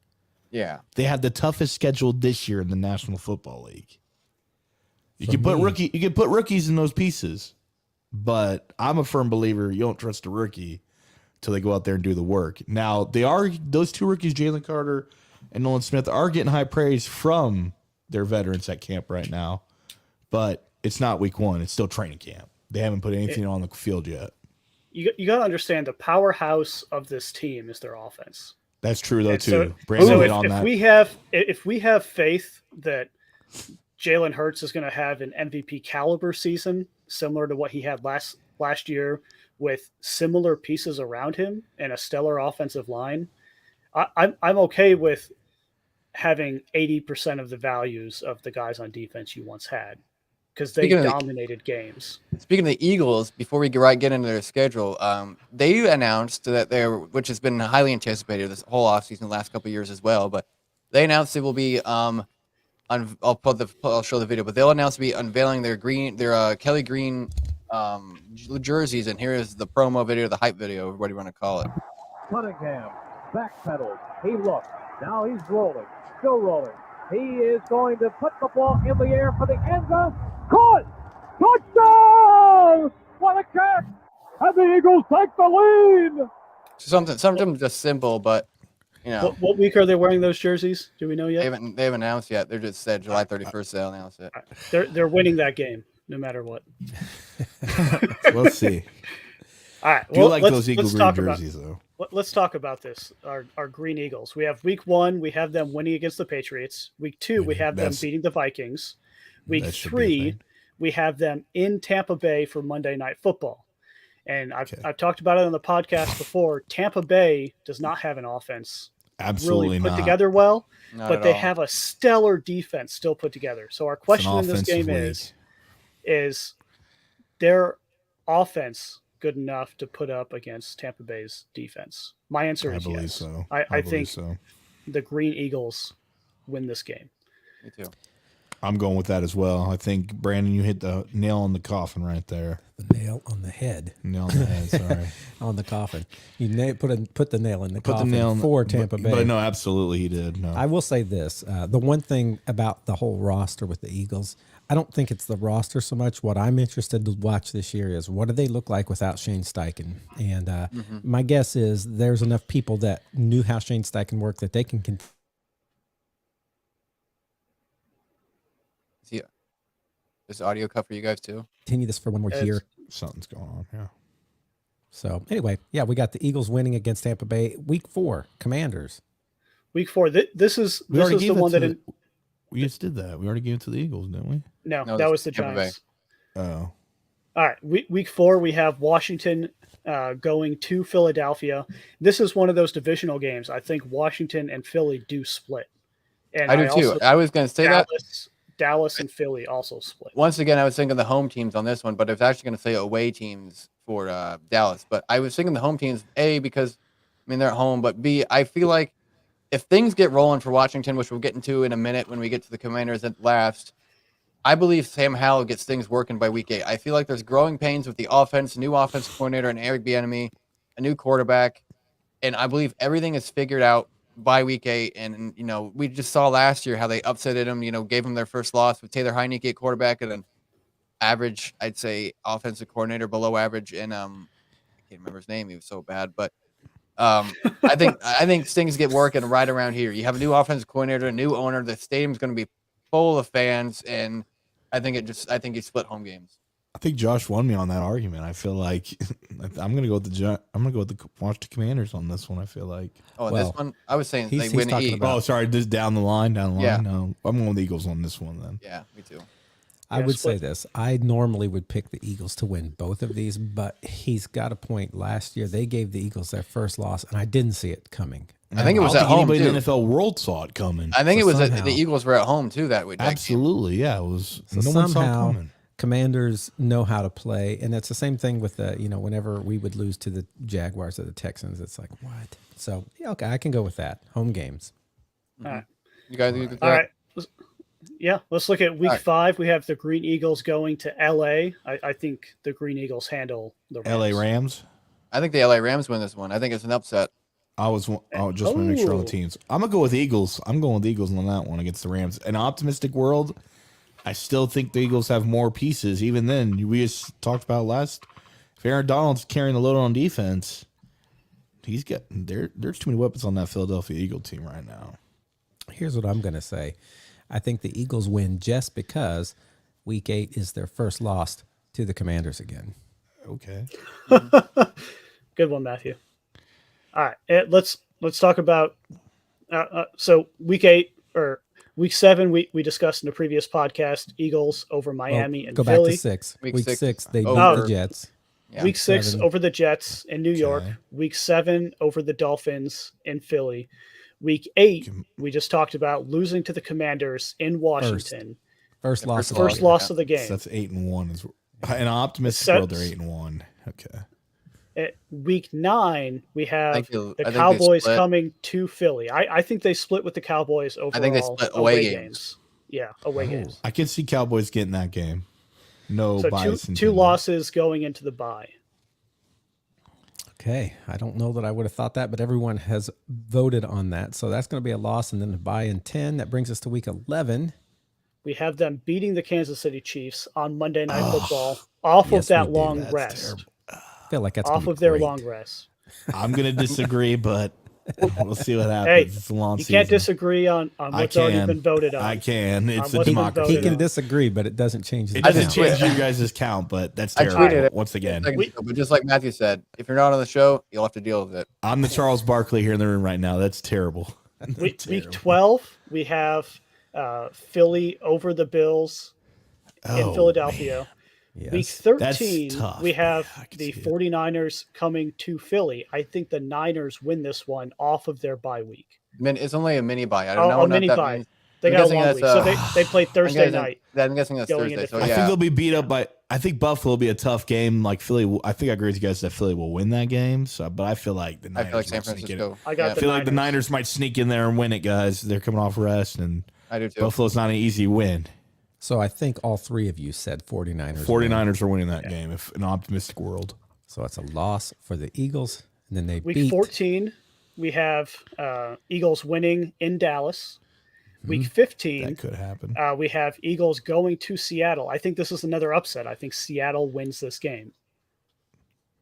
C: Yeah.
B: They had the toughest schedule this year in the National Football League. You can put rookies in those pieces, but I'm a firm believer you don't trust a rookie till they go out there and do the work. Now, those 2 rookies, Jalen Carter and Nolan Smith, are getting high praise from their veterans at camp right now, but it's not week 1. It's still training camp. They haven't put anything on the field yet.
D: You got to understand the powerhouse of this team is their offense.
B: That's true, though,
D: And
B: too.
D: So,
B: Brandon
D: so
B: hit on that.
D: if we have faith that Jalen Hurts is going to have an MVP caliber season, similar to what he had last year, with similar pieces around him and a stellar offensive line, I'm okay with having 80% of the values of the guys on defense you once had because they dominated games.
C: Speaking of the Eagles, before we get into their schedule, they announced that which has been highly anticipated this whole offseason, the last couple of years as well, but they announced it will be I'll show the video, but they'll announce to be unveiling their Kelly Green jerseys, and here is the promo video, the hype video, what do you want to call it?
E: Cunningham backpedals. He looks. Now he's rolling. Still rolling. He is going to put the ball in the air for the end zone. Caught! Touchdown! What a catch! And the Eagles take the lead!
C: Something just simple, but you know,
D: What week are they wearing those jerseys? Do we know
C: they
D: yet?
C: haven't announced yet. They're just said July 31st. They'll announce it.
D: They're winning that game no matter what.
B: We'll see.
D: All right.
B: Do you
D: Well,
B: like those Eagle green jerseys though?
D: Let's talk about this. Our Green Eagles. We have week 1. We have them winning against the Patriots. Week 2, we have them beating the Vikings. Week 3, we have them in Tampa Bay for Monday Night Football. And I've talked about it on the podcast before. Tampa Bay does not have an offense
B: Absolutely
D: really put
B: not.
D: together well,
C: Not
D: but
C: at
D: they
C: all.
D: have a stellar defense still put together. So our question in this game
B: league.
D: is their offense good enough to put up against Tampa Bay's defense? My answer
B: I
D: is
B: believe
D: yes.
B: so.
D: I
B: believe
D: think
B: so.
D: the Green Eagles win this game.
C: Me too.
B: I'm going with that as well. I think Brandon, you hit the nail on the coffin right there.
A: The nail on the head.
B: Nail on the head. Sorry.
A: On the coffin. You put the nail in the
B: Put the
A: coffin
B: nail
A: for Tampa Bay.
B: But no, absolutely he did. No.
A: I will say this. The one thing about the whole roster with the Eagles, I don't think it's the roster so much. What I'm interested to watch this year is what do they look like without Shane Steichen? And my guess is there's enough people that knew how Shane Steichen worked that they can
C: This audio cut for you guys too.
A: continue this for one more year.
B: Something's going on. Yeah.
A: So anyway, yeah, we got the Eagles winning against Tampa Bay. Week 4, Commanders.
D: Week 4. This is the one that
B: we just did that. We already gave it to the Eagles, didn't we?
D: no,
C: No,
D: that
C: this
D: was the
C: is Tampa Bay.
D: Giants.
B: Oh.
D: All right, week 4, we have Washington going to Philadelphia. This is one of those divisional games. I think Washington and Philly do split. And
C: I do too. I was going to say that.
D: Dallas and Philly also split.
C: Once again, I was thinking the home teams on this one, but I was actually going to say away teams for Dallas. But I was thinking the home teams, A, because, I mean, they're at home, but B, I feel like if things get rolling for Washington, which we'll get into in a minute when we get to the Commanders at last, I believe Sam Howell gets things working by week 8. I feel like there's growing pains with the offense, new offensive coordinator, and Eric Bieniemy, a new quarterback, and I believe everything is figured out by week 8. And, you know, we just saw last year how they upsetted them, you know, gave them their first loss with Taylor Heineke at quarterback and an average, I'd say, offensive coordinator, below average. And I can't remember his name. He was so bad. But I think things get working right around here. You have a new offensive coordinator, a new owner. The stadium's going to be full of fans. And I think you split home games.
B: I think Josh won me on that argument. I feel like I'm gonna go with the Washington Commanders on this one. I feel like.
C: Oh,
A: Well,
C: this one I was saying
A: he's
C: they win
A: talking
C: East.
A: about-
B: Oh, sorry. This down the line.
C: Yeah.
B: No, I'm going with the Eagles on this one then.
C: Yeah, me too.
A: I
D: Yeah,
A: would say
D: split.
A: this. I normally would pick the Eagles to win both of these, but he's got a point. Last year, they gave the Eagles their first loss, and I didn't see it coming.
C: I think it was
B: I
C: at
B: don't think
C: home
B: anybody in
C: too.
B: the NFL world saw it coming.
C: I think
A: So
C: it was
A: somehow-
C: the Eagles were at home too that week.
B: Absolutely, yeah. It was.
A: So
B: no one saw it
A: somehow,
B: coming.
A: Commanders know how to play, and it's the same thing with the, whenever we would lose to the Jaguars or the Texans, it's like, what? So, yeah, okay, I can go with that. Home games.
D: All right.
C: You guys agree with that?
D: All right. Let's look at week
C: All right.
D: 5. We have the Green Eagles going to LA. I think the Green Eagles handle the Rams.
B: LA Rams.
C: I think the LA Rams win this one. I think it's an upset.
B: I just want to make sure on the teams. I'm gonna go with Eagles. I'm going with Eagles on that one against the Rams. An optimistic world. I still think the Eagles have more pieces. Even then, we just talked about last. If Aaron Donald's carrying the load on defense, he's got there's too many weapons on that Philadelphia Eagle team right now.
A: Here's what I'm going to say. I think the Eagles win just because week 8 is their first loss to the Commanders again.
B: Okay.
D: Good one, Matthew. All right, let's talk about so week 8 or week 7. We discussed in the previous podcast Eagles over Miami and
A: Go
D: Philly.
A: back to 6.
C: Week
A: Week
C: six.
A: 6, they beat
C: Over.
A: the Jets.
C: Yeah.
D: Week 6
A: 7.
D: over the Jets in New York.
B: Okay.
D: Week 7 over the Dolphins in Philly. Week 8, we just talked about losing to the Commanders in Washington.
A: First loss.
C: first
A: of the
D: First
A: year.
D: loss of the game.
B: So that's 8-1. Is in an optimistic
D: So-
B: world, they're 8-1. Okay.
D: At week 9, we have
C: I
D: the
C: think they
D: Cowboys
C: split.
D: coming to Philly. I think they split with the Cowboys overall.
C: I think they split away games.
D: Yeah, away games.
B: I can see Cowboys getting that game. No
D: So
B: bias.
D: two
B: intended.
D: losses going into the bye.
A: Okay. I don't know that I would have thought that, but everyone has voted on that. So that's going to be a loss and then a bye in 10. That brings us to week 11.
D: We have them beating the Kansas City Chiefs on Monday Night Football off
A: Yes,
D: of that
A: we did.
D: long
B: That's
D: rest.
B: terrible.
A: I feel like that's
D: Off
A: gonna be
D: of their
A: great.
D: long rest.
B: I'm going to disagree, but we'll see what happens.
D: Hey,
B: It's a long
D: you
B: season.
D: can't disagree on what's already been voted on.
B: I can. It's a
D: what's been
B: democracy.
A: He
D: voted
A: can
D: on.
A: disagree, but it doesn't change the
B: It doesn't
A: count.
B: change you guys' count, but that's
C: I
B: terrible.
C: tweeted it.
B: Once again,
C: But just like Matthew said, if you're not on the show, you'll have to deal with it.
B: I'm the Charles Barkley here in the room right now. That's terrible.
D: Week 12, we have Philly over the Bills in Philadelphia.
A: Yes.
D: Week
B: That's
D: 13,
B: tough,
D: we have
B: man. I can
D: the
B: see it.
D: 49ers coming to Philly. I think the Niners win this one off of their bye week.
C: It's only a mini bye. I don't know
D: A
C: what
D: mini
C: that
D: bye.
C: means.
D: They
C: I'm
D: got a
C: guessing
D: long
C: that's,
D: week. So they play Thursday night.
C: I'm guessing that's
D: going
C: Thursday.
D: into
C: So
B: I
C: yeah,
B: think they'll be beat up by. I think Buffalo will be a tough game. Like Philly, I think I agree with you guys that Philly will win that game. So, but I feel like the
C: I
B: Niners
C: feel like San
B: might sneak in.
C: Francisco.
D: I got
C: yeah,
B: I feel like the Niners might sneak in there and win it, guys. They're coming off rest, and
C: I do too.
B: Buffalo's not an easy win.
A: So I think all three of you said 49ers.
B: 49ers are winning that game. If an optimistic world.
A: So it's a loss for the Eagles. And then they
D: Week
A: beat
D: 14, we have Eagles winning in Dallas. Week 15,
B: That could happen.
D: we have Eagles going to Seattle. I think this is another upset. I think Seattle wins this game.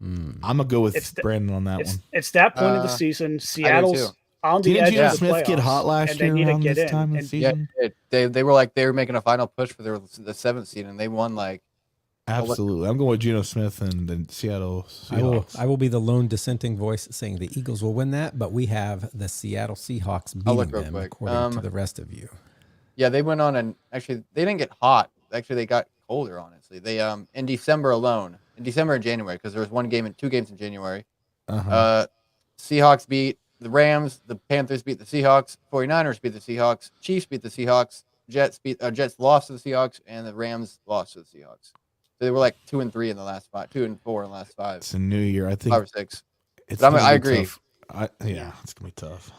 B: I'm gonna go with
D: It's the-
B: Brandon on that one.
D: It's that point of the season. Seattle's on the
B: Didn't
D: edge
B: Geno
D: of the
B: Smith get
D: playoffs,
B: hot last
D: and they
B: year
D: need to
B: around
D: get
B: this
D: in.
B: time of
D: And
B: the
C: Yeah,
B: season?
C: they were making a final push for the 7th seed, and they won like
B: Absolutely. I'm going with Geno Smith and the Seattle Seahawks.
A: I will be the lone dissenting voice saying the Eagles will win that, but we have the Seattle Seahawks
C: I'll look
A: beating
C: real
A: them
C: quick.
A: according to the rest of you.
C: yeah, they went on and actually they didn't get hot. Actually, they got colder. Honestly, they in December alone, in December and January, because there was 2 games in January. Seahawks beat the Rams, the Panthers beat the Seahawks, 49ers beat the Seahawks, Chiefs beat the Seahawks, Jets lost to the Seahawks, and the Rams lost to the Seahawks. So they were like 2-3 in the last 5, 2-4 in the last 5,
B: It's a new year. I think
C: 5 or 6.
B: it's
C: But
B: gonna
C: I
B: be
C: agree.
B: tough. Yeah, it's gonna be tough.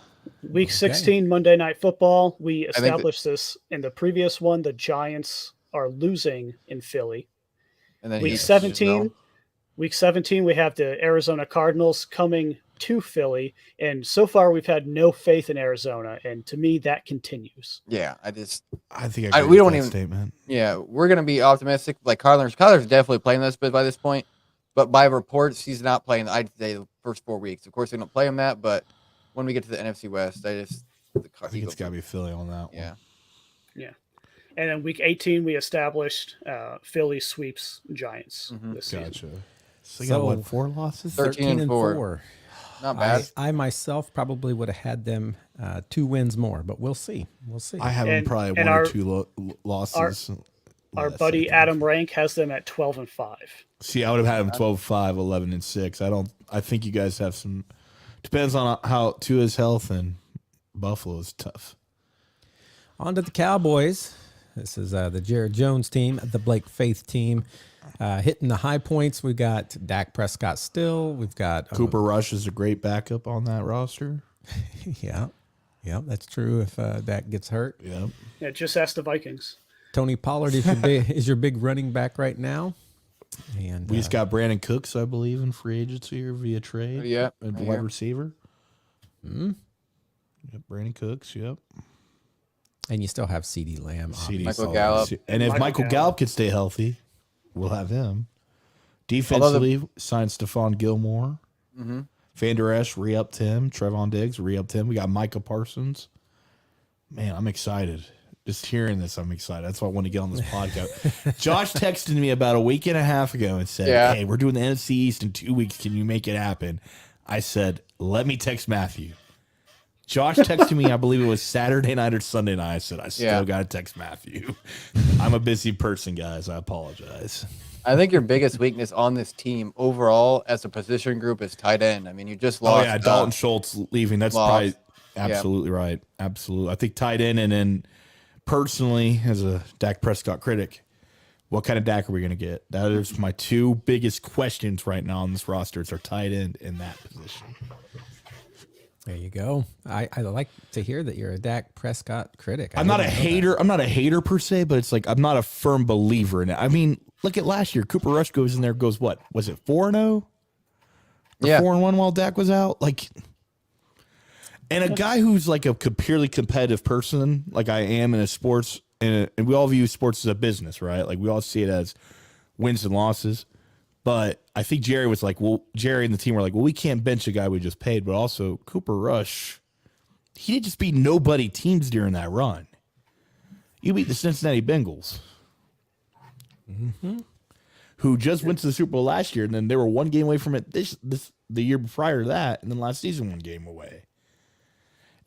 D: Week 16, Monday Night Football. We
C: think that-
D: established this in the previous one. The Giants are losing in Philly.
C: And then
D: Week
C: Eagles,
D: 17,
C: no.
D: Week 17, we have the Arizona Cardinals coming to Philly, and so far we've had no faith in Arizona, and to me that continues.
C: Yeah,
B: I think I
C: we
B: agree
C: don't
B: with that
C: even-
B: statement.
C: Yeah, we're gonna be optimistic. Like Kyler's definitely playing this bit by this point, but by reports, he's not playing. I'd say the first 4 weeks. Of course, they don't play him that, but when we get to the NFC West,
B: I think it's got to be Philly on that one.
C: Yeah,
D: And then week 18, we established Philly sweeps Giants this season.
B: Gotcha. So you got what, 4 losses?
C: 13 and 4. Not bad.
A: I myself probably would have had them 2 wins more, but we'll see. We'll see.
B: I have them
D: And-
B: probably
D: and
B: 1 or
D: our-
B: 2 losses.
D: Our
B: less, I
D: buddy
B: think.
D: Adam Rank has them at 12-5.
B: See, I would have had them 12-5, 11-6. I think you guys have some. Depends on how Tua's health, and Buffalo is tough.
A: On to the Cowboys. This is the Jared Jones team, the Blake Faith team. Hitting the high points, we got Dak Prescott still. We've got
B: Cooper Rush is a great backup on that roster.
A: Yeah, that's true. If Dak gets hurt,
B: Yeah.
D: Yeah, just ask the Vikings.
A: Tony Pollard is your big running back right now. And
B: We just got Brandon Cooks, I believe, in free agency or via trade.
C: Yeah.
B: A wide receiver. Yep, Brandon Cooks, yep.
A: and you still have CD Lamb.
B: CD
C: Michael
B: Saul.
C: Gallup.
B: And if
D: Michael
B: Michael
D: Gallup.
B: Gallup could stay healthy, we'll have him. Defensively, signed Stephon Gilmore. Van Der Esch re-upped him. Trevon Diggs re-upped him. We got Micah Parsons. Man, I'm excited. Just hearing this, I'm excited. That's why I want to get on this podcast. Josh texted me about a week and a half ago and said,
C: Yeah.
B: hey, we're doing the NFC East in 2 weeks. Can you make it happen? I said, let me text Matthew. Josh texted me, I believe it was Saturday night or Sunday night. I said, I still got to text Matthew. I'm a busy person, guys. I apologize.
C: I think your biggest weakness on this team overall as a position group is tight end. I mean, you just lost.
B: Oh, yeah, Dalton Schultz leaving. That's
C: lost.
B: probably absolutely right. Absolutely. I think tight end, and then personally, as a Dak Prescott critic, what kind of Dak are we going to get? That is my 2 biggest questions right now on this roster. It's our tight end in that position.
A: There you go. I like to hear that you're a Dak Prescott critic.
B: I'm not a hater. I'm not a hater per se, but it's like I'm not a firm believer in it. I mean, look at last year. Cooper Rush goes in there, goes what? Was it 4-0?
C: Yeah.
B: 4-1 while Dak was out? Like, and a guy who's like a purely competitive person, like I am in a sports, and we all view sports as a business, right? Like we all see it as wins and losses. But I think Jerry was like, well, Jerry and the team were like, well, we can't bench a guy we just paid, but also Cooper Rush, he did just beat nobody teams during that run. You beat the Cincinnati Bengals, who just went to the Super Bowl last year, and then they were one game away from it the year prior to that, and then last season 1 game away.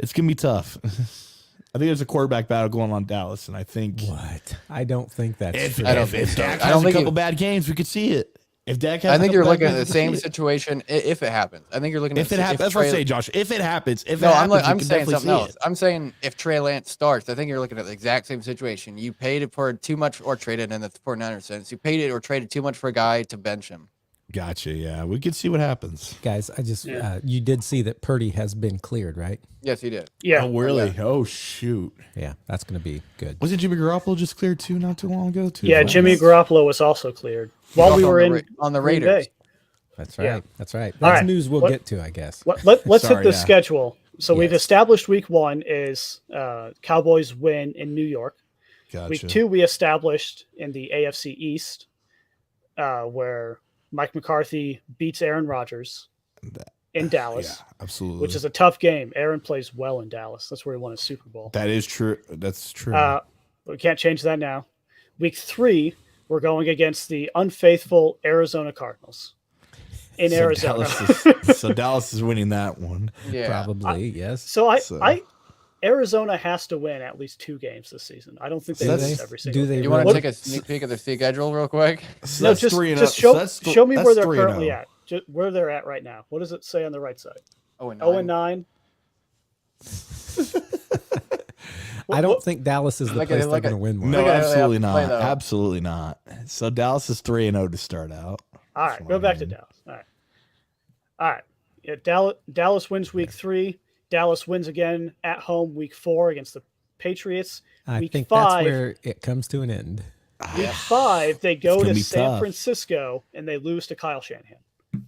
B: It's gonna be tough. I think there's a quarterback battle going on in Dallas, and I think
A: What? I don't think that's true.
B: if Dak has a couple bad games, we could see it. If Dak has,
C: I think
B: a
C: you're
B: couple bad
C: looking at
B: games,
C: the
B: we could
C: same
B: see it.
C: situation if it happens. I think you're looking at
B: If it happens, that's what I'm saying, Josh. If it happens,
C: I'm
B: we can
C: saying
B: definitely
C: something
B: see
C: else.
B: it.
C: I'm saying if Trey Lance starts, I think you're looking at the exact same situation. You paid for too much or traded in the 49ers sense. You paid it or traded too much for a guy to bench him.
B: Gotcha. Yeah, we could see what happens.
A: Guys, I just you did see that Purdy has been cleared, right?
C: Yes, he did.
D: Yeah.
B: Oh, really? Oh, shoot.
A: Yeah, that's going to be good.
B: Wasn't Jimmy Garoppolo just cleared too not too long ago? Too.
D: Yeah, Jimmy Garoppolo was also cleared while we
C: Also
D: were
C: on
D: in
C: the on the
D: Green
C: Raiders.
D: Bay.
A: That's right.
D: Yeah.
A: That's right.
D: All
A: That's
D: right.
A: news we'll
D: What-
A: get to, I guess.
D: Let's
B: Sorry,
D: hit the
B: yeah.
D: schedule. So we've
A: Yes.
D: established week 1 is Cowboys win in New York.
B: Gotcha.
D: Week 2 we established in the AFC East, where Mike McCarthy beats Aaron Rodgers in Dallas,
B: Yeah, absolutely.
D: which is a tough game. Aaron plays well in Dallas. That's where he won a Super Bowl.
B: That is true. That's true.
D: We can't change that now. Week 3 we're going against the unfaithful Arizona Cardinals in
B: So
D: Arizona.
B: Dallas is winning that one.
C: Yeah.
A: Probably, yes.
D: So
B: So-
D: Arizona has to win at least 2 games this season. I don't think they
A: Do
D: lose
A: they?
D: every single
A: Do they
D: game.
C: You want
A: really?
C: to take a sneak peek of the schedule real quick?
B: So
D: No,
B: that's
D: just
B: 3-0.
D: just
B: So
D: show,
B: that's th-
D: show me
B: that's
D: where they're
B: 3-0.
D: currently at. Just where they're at right now. What does it say on the right side?
C: Oh, and
D: 0-9.
A: I don't think Dallas is the
C: Look at
A: place
C: it,
A: they're
C: look
A: going
C: at-
A: to win one.
B: No,
C: Look at it,
B: absolutely
C: yeah, play
B: not.
C: that out.
B: Absolutely not. So Dallas is 3-0 to start out.
D: All right, go back to Dallas. All right. Yeah, Dallas wins week 3. Dallas wins again at home week 4 against the Patriots.
A: I
D: week
A: think
D: 5,
A: that's where it comes to an end.
D: Week 5, they go
B: gonna
D: to
B: be
D: San
B: tough.
D: Francisco and they lose to Kyle Shanahan.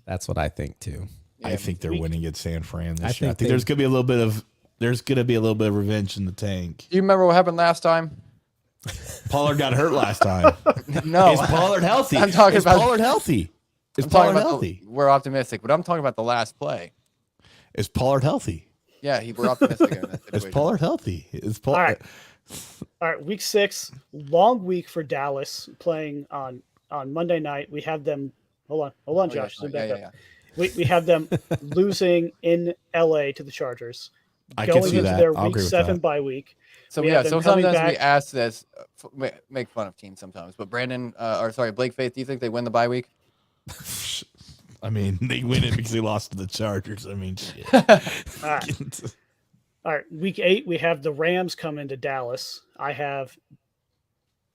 A: That's what I think too.
B: I think they're winning at San Fran this
A: I
B: year. I
A: think
B: think there's gonna be a little bit of revenge in the tank.
C: Do you remember what happened last time?
B: Pollard got hurt last time.
C: No.
B: Is Pollard healthy?
C: I'm talking
B: Is
C: about-
B: Pollard healthy? Is
C: I'm talking
B: Pollard
C: about
B: healthy?
C: we're optimistic, but I'm talking about the last play.
B: Is Pollard healthy?
C: Yeah, we're optimistic in that
B: Is
C: situation.
B: Pollard healthy? Is Pollard?
D: All right. All right, week 6, long week for Dallas playing on Monday night. We have them. Hold on,
C: yeah,
D: Josh. Zoom back
C: yeah,
D: up. We have them losing in LA to the Chargers,
B: I can
D: going
B: see
D: into
B: that.
D: their
B: I'll
D: week
B: agree with
D: 7
B: that.
D: bye week.
C: So
D: We
C: yeah,
D: have them
C: so
D: coming
C: sometimes we
D: back-
C: ask this, make fun of teams sometimes. But Blake Faith, do you think they win the bye week?
B: I mean, they win it because they lost to the Chargers. I mean, shit.
D: All right. All right, week 8, we have the Rams come into Dallas.
B: I'm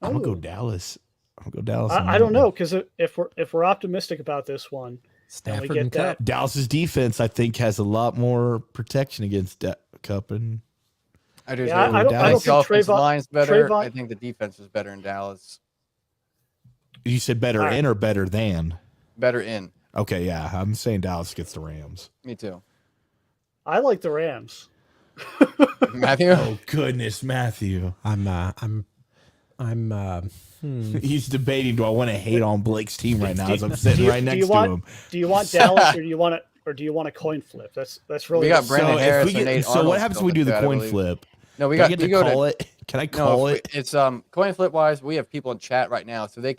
B: gonna go
D: Ooh.
B: Dallas. I'm gonna go Dallas. on
D: I
B: that
D: don't
B: one.
D: know, because if we're optimistic about this one,
A: Stafford
D: get
A: and Cup.
D: that.
B: Dallas's defense, I think, has a lot more protection against Cup and
C: I do.
D: Yeah,
C: too.
D: I don't
B: Dallas.
C: the
D: think
C: offensive
D: Trayvon-
C: line's better.
D: Trayvon-
C: I think the defense is better in Dallas.
B: you said better
D: All right.
B: in or better than.
C: Better in.
B: Okay, yeah, I'm saying Dallas gets the Rams.
C: Me too.
D: I like the Rams.
C: Matthew.
B: Oh goodness, Matthew. He's debating. Do I want to hate on Blake's team right now? As I'm sitting right next to him.
D: Do you want Dallas or do you want a coin flip? That's really
C: We got
D: the-
C: Brandon
B: So,
C: Harris
B: if we
C: and
B: get,
C: Nate
B: so what
C: Arnold's
B: happens when we do
C: going
B: the
C: to that, I
B: coin
C: believe.
B: flip?
C: No, we
B: Can I
C: got
B: get
C: we
B: to
C: go
B: call
C: to
B: it? Can I
C: no.
B: call
C: if
B: it?
C: we- It's coin flip wise. We have people in chat right now, so they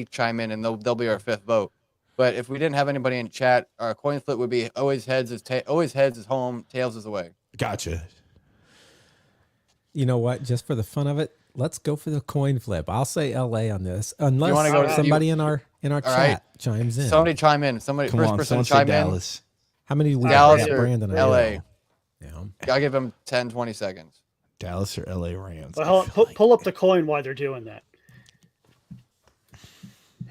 C: chime in and they'll be our 5th vote. But if we didn't have anybody in chat, our coin flip would be always heads is home, tails is away.
B: Gotcha.
A: You know what? Just for the fun of it, let's go for the coin flip. I'll say LA on this, unless
C: wanna go to-
A: somebody in our chat
C: right.
A: chimes in.
C: Somebody chime in.
B: Come
C: First
B: on,
C: person
B: someone say
C: chime in.
B: Dallas.
A: How many we
C: Dallas
A: got?
C: or
A: Brandon?
C: LA.
A: Yeah.
C: I'll give them 10, 20 seconds.
B: Dallas or LA Rams.
D: Well, hold on, pull up the coin while they're doing that,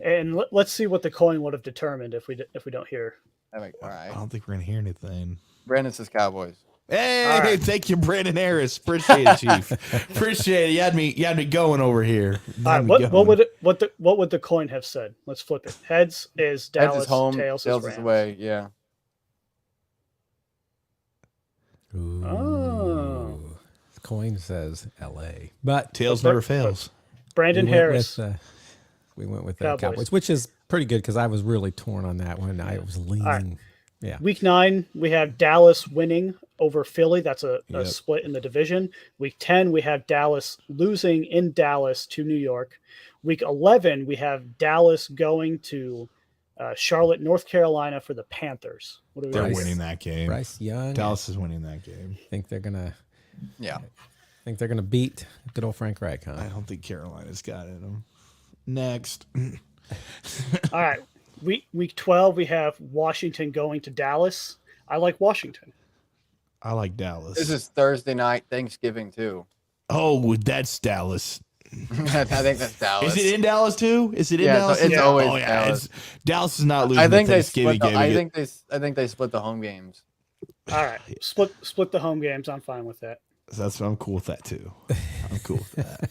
D: and let's see what the coin would have determined if we don't hear.
C: All
B: I
C: right.
B: don't think we're gonna hear anything.
C: Brandon says Cowboys.
B: Hey,
D: All right.
B: thank you, Brandon Harris. Appreciate it, Chief. Appreciate it. You had me going over here. You
D: All
B: had
D: right,
B: me
D: what would the coin have said? Let's flip it. Heads is Dallas,
C: Heads is home,
D: tails
C: tails
D: is
C: is
D: Rams.
C: away. Yeah.
A: Ooh.
D: Oh.
A: The coin says LA, but
B: Tails
D: But-
B: never fails.
D: Brandon
A: we went
D: Harris.
A: with, we went with the
D: Cowboys.
A: Cowboys, which is pretty good because I was really torn on that one. I was leaning.
D: right.
A: Yeah.
D: Week 9, we have Dallas winning over Philly. That's a
B: Yep.
D: split in the division. Week 10, we have Dallas losing in Dallas to New York. Week 11, we have Dallas going to Charlotte, North Carolina for the Panthers. What do we
B: They're
A: Bryce.
B: winning that game.
A: Bryce Young.
B: Dallas is winning that game.
A: Think they're gonna
C: Yeah.
A: beat good old Frank Reich, huh?
B: I don't think Carolina's got it in them. Next.
D: All right. Week 12, we have Washington going to Dallas. I like Washington.
B: I like Dallas.
C: This is Thursday night, Thanksgiving too.
B: Oh, that's Dallas.
C: I think that's Dallas.
B: Is it in Dallas too? Is it in
C: Yeah,
B: Dallas?
C: it's always
B: oh, yeah.
C: Dallas.
B: Dallas is not losing
C: I think
B: the
C: they
B: Thanksgiving
C: split.
B: game.
C: I think they split the home games.
D: All right. Split the home games. I'm fine with that.
B: I'm cool with that too. I'm cool with that.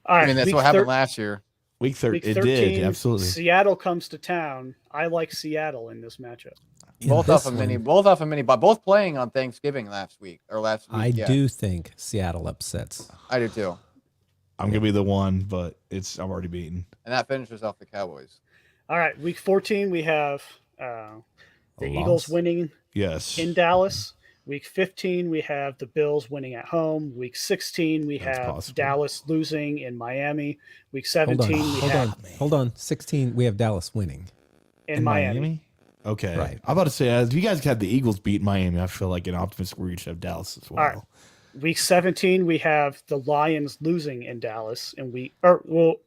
D: All right.
C: I mean, that's
D: week
C: what happened
D: thir-
C: last year.
B: Week 13,
D: Week
B: it
D: 13,
B: did absolutely.
D: Seattle comes to town. I like Seattle in this matchup.
A: In
C: Both
A: this
C: off a
A: one,
C: mini, but both playing on Thanksgiving last week.
A: I
C: yeah,
A: do think Seattle upsets.
C: I do too.
B: I'm gonna be the one, but I'm already beaten.
C: And that finishes off the Cowboys.
D: All right. Week 14, we have the
A: A
D: Eagles
A: loss.
D: winning
B: Yes.
D: in Dallas. Week 15, we have the Bills winning at home. Week 16, we
B: That's
D: have
B: possible.
D: Dallas losing in Miami. Week
A: Hold on.
D: 17, we have
A: Hold on. 16, we have Dallas winning.
D: in Miami.
B: Okay.
A: Right.
B: I'm about to say, if you guys had the Eagles beat Miami, I feel like an optimistic where you should have Dallas as well.
D: All right. Week 17, we have the Lions losing in Dallas. And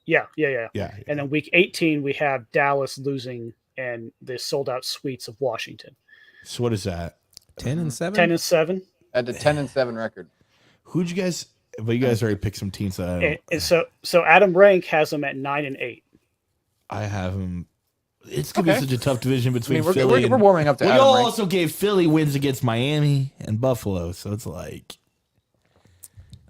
D: yeah.
B: Yeah.
D: And then week 18, we have Dallas losing and the sold out suites of Washington.
B: So what is that?
A: 10 and 7?
D: 10 and 7.
C: At the 10-7 record.
B: Who'd you guys? But you guys already picked some teams that
D: And so Adam Rank has them at 9 and 8.
B: I have them. It's gonna
C: Okay.
B: be such a tough division
C: I
B: between
C: mean,
B: Philly.
C: we're warming up to
B: Well,
C: Adam
B: y'all
C: Rank.
B: also gave Philly wins against Miami and Buffalo, so it's like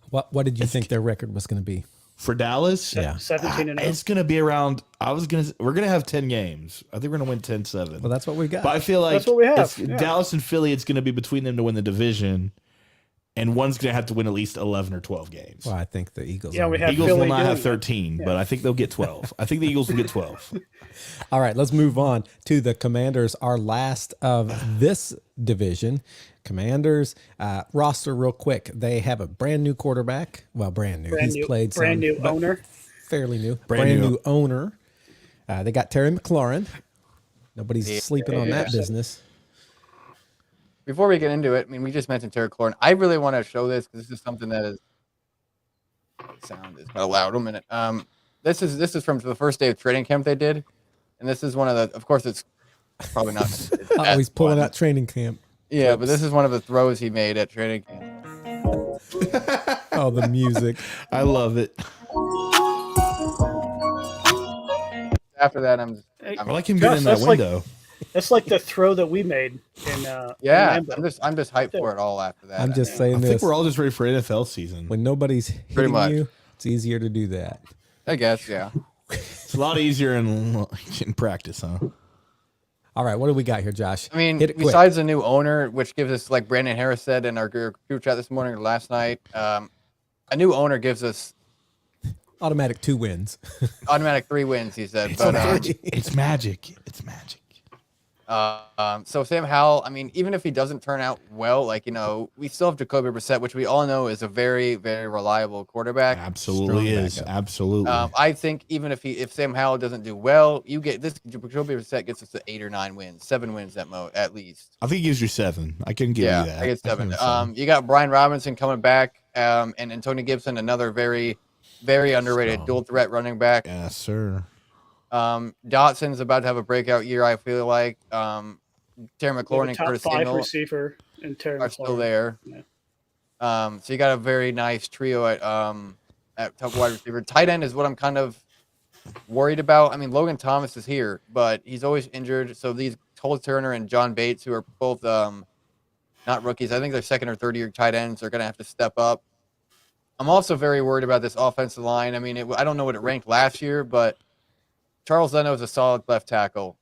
A: What did you think their record was going to be?
B: for Dallas.
A: Yeah.
D: 17 and 0.
B: It's gonna be around. We're gonna have 10 games. I think we're gonna win 10-7.
A: Well, that's what we got.
B: But I feel like
D: That's what we have,
B: it's
D: yeah.
B: Dallas and Philly. It's going to be between them to win the division, and one's going to have to win at least 11 or 12 games.
A: Well, I think the Eagles.
D: Yeah,
A: are.
D: we have
B: Eagles
D: Philly
B: will not
D: doing
B: have
D: that.
B: 13, but I think they'll get 12. I think the Eagles will get 12.
A: All right, let's move on to the Commanders, our last of this division. Commanders roster real quick. They have a brand new quarterback. Well, brand new.
D: Brand
A: He's
D: new,
A: played
D: brand
A: some,
D: new
A: but
D: owner.
A: fairly new.
B: Brand new.
A: New owner. They got Terry McLaurin. Nobody's sleeping on that business.
C: Before we get into it, I mean, we just mentioned Terry McLaurin. I really want to show this because this is something that is sound is kind of loud. 1 minute. This is from the first day of training camp they did, and this is one of the. Of course, it's probably not. It's
A: Oh, he's pulling
C: one.
A: out training camp.
C: Yeah, but this is one of the throws he made at training camp.
A: Oh, the music.
B: I love it.
C: After that, I'm
B: I like him getting in that
D: that's like-
B: window.
D: That's like the throw that we made in
C: yeah,
D: in Lambeau.
C: I'm just hyped for it all after that.
A: I'm just
B: I
A: saying
B: think
A: this.
B: we're all just ready for NFL season.
A: When nobody's hitting
C: much.
A: you, it's easier to do that.
C: I guess, yeah.
B: It's a lot easier in practice, huh?
A: All right, what do we got here, Josh?
C: I mean,
A: Hit it quick.
C: besides the new owner, which gives us, like Brandon Harris said in our group chat this morning or last night, a new owner gives us
A: Automatic 2 wins.
C: automatic 3 wins. He said,
B: It's
C: but
B: magic. It's magic. It's magic.
C: so Sam Howell, I mean, even if he doesn't turn out well, like, you know, we still have Jacoby Brissett, which we all know is a very, very reliable quarterback.
B: Absolutely
A: Strong
B: is.
A: backup.
B: Absolutely.
C: I think even if Sam Howell doesn't do well, you get this Jacoby Brissett gets us to 8 or 9 wins, 7 wins at least.
B: I think he gives you 7. I can give you that.
C: I get 7.
B: give him
C: You got Brian Robinson coming back, and Antonio Gibson, another very, very underrated
B: Strong.
C: dual threat running back.
B: Yes, sir.
C: Dotson's about to have a breakout year, I feel like. Terry
D: We have
C: McLaurin
D: a
C: and
D: top
C: Curtis
D: 5
C: Samuel
D: receiver in Terry
C: are still
D: McLaurin.
C: there.
D: Yeah.
C: So you got a very nice trio at top wide receiver. Tight end is what I'm kind of worried about. I mean, Logan Thomas is here, but he's always injured. So these Cole Turner and John Bates, who are both not rookies, I think they're second or third year tight ends, are going to have to step up. I'm also very worried about this offensive line. I mean, I don't know what it ranked last year, but Charles Leno is a solid left tackle.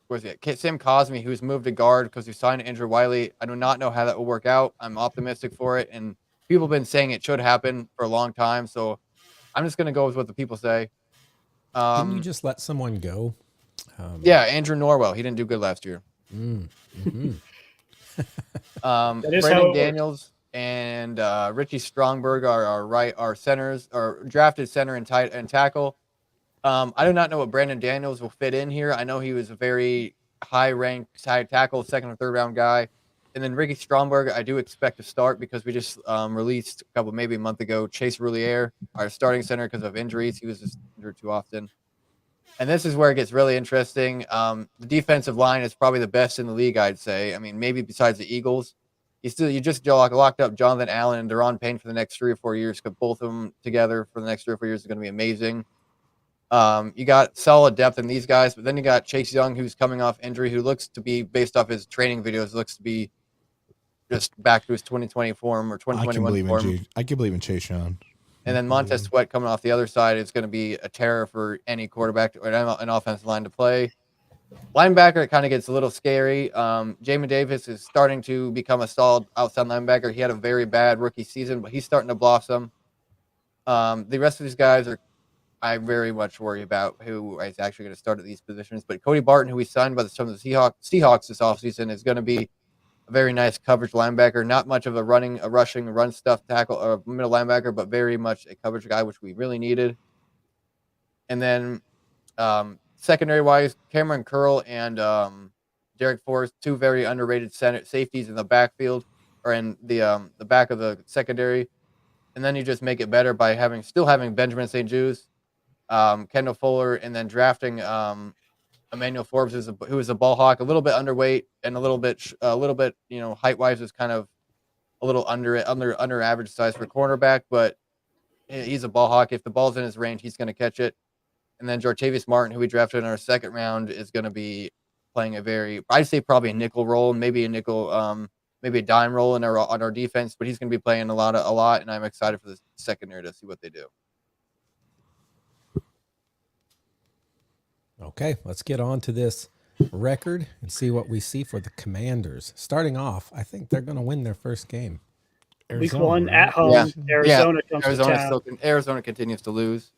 C: Where's he at? Sam Cosme, who's moved to guard because he signed Andrew Wiley. I do not know how that will work out. I'm optimistic for it, and people have been saying it should happen for a long time. So I'm just going to go with what the people say.
A: Didn't you just let someone go?
C: Yeah, Andrew Norwell. He didn't do good last year.
D: That is how
C: Brandon
D: it works.
C: Daniels and Richie Strongberg are centers or drafted center and tight and tackle. I do not know what Brandon Daniels will fit in here. I know he was a very high ranked side tackle, second or third round guy. And then Ricky Stromberg, I do expect to start because we just released maybe a month ago, Chase Roulier, our starting center because of injuries. He was just injured too often. And this is where it gets really interesting. The defensive line is probably the best in the league, I'd say. I mean, maybe besides the Eagles. You just locked up Jonathan Allen and Deron Payne for the next 3 or 4 years. Because both of them together for the next 3 or 4 years is going to be amazing. You got solid depth in these guys, but then you got Chase Young, who's coming off injury, who looks to be, based off his training videos, looks to be just back to his 2020 form or 2021 form.
B: I can believe in Chase Young.
C: And then Montez Sweat coming off the other side is going to be a terror for any quarterback or an offensive line to play. Linebacker, it kind of gets a little scary. Jamin Davis is starting to become a solid outside linebacker. He had a very bad rookie season, but he's starting to blossom. The rest of these guys I very much worry about who is actually going to start at these positions. But Cody Barton, who we signed by the Seahawks this offseason, is going to be a very nice coverage linebacker. Not much of a rushing, run stuff tackle or middle linebacker, but very much a coverage guy, which we really needed. And then secondary wise, Cameron Curl and Derek Forrest, 2 very underrated safeties in the backfield or in the back of the secondary. And then you just make it better by still having Benjamin St. Juste, Kendall Fuller, and then drafting Emmanuel Forbes, who is a ball hawk, a little bit underweight and a little bit, height wise is kind of a little under average size for cornerback, but he's a ball hawk. If the ball's in his range, he's going to catch it. And then Jartavius Martin, who we drafted in our second round, is going to be playing I'd say probably a nickel role, maybe a nickel, maybe a dime role on our defense, but he's going to be playing a lot, and I'm excited for the secondary to see what they do.
A: Okay, let's get on to this record and see what we see for the Commanders. Starting off, I think they're going to win their first game.
D: Week 1 at home. Arizona comes to town.
C: Arizona continues to lose.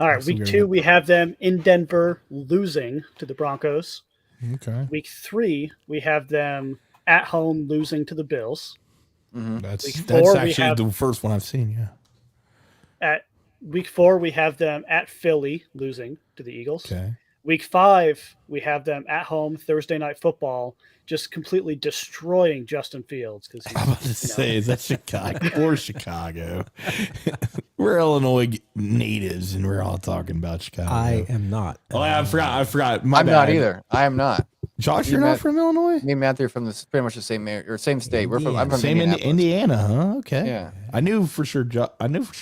D: All right, week 2, we have them in Denver losing to the Broncos.
B: Okay.
D: Week 3, we have them at home losing to the Bills.
B: Mm-hmm. That's
D: four,
B: actually the first one I've seen, yeah.
D: At week 4, we have them at Philly losing to the Eagles.
B: Okay.
D: Week 5, we have them at home Thursday Night Football, just completely destroying Justin Fields.
B: I'm about to say, is that Chicago or Chicago? We're Illinois natives, and we're all talking about Chicago.
A: I am not.
B: Oh, I forgot.
C: I'm not either. I am not.
B: Josh, you're not from Illinois?
C: Me and Matthew are from pretty much the same area or same state. I'm from
B: same Indiana, huh? Okay.
C: Yeah.
B: I knew for sure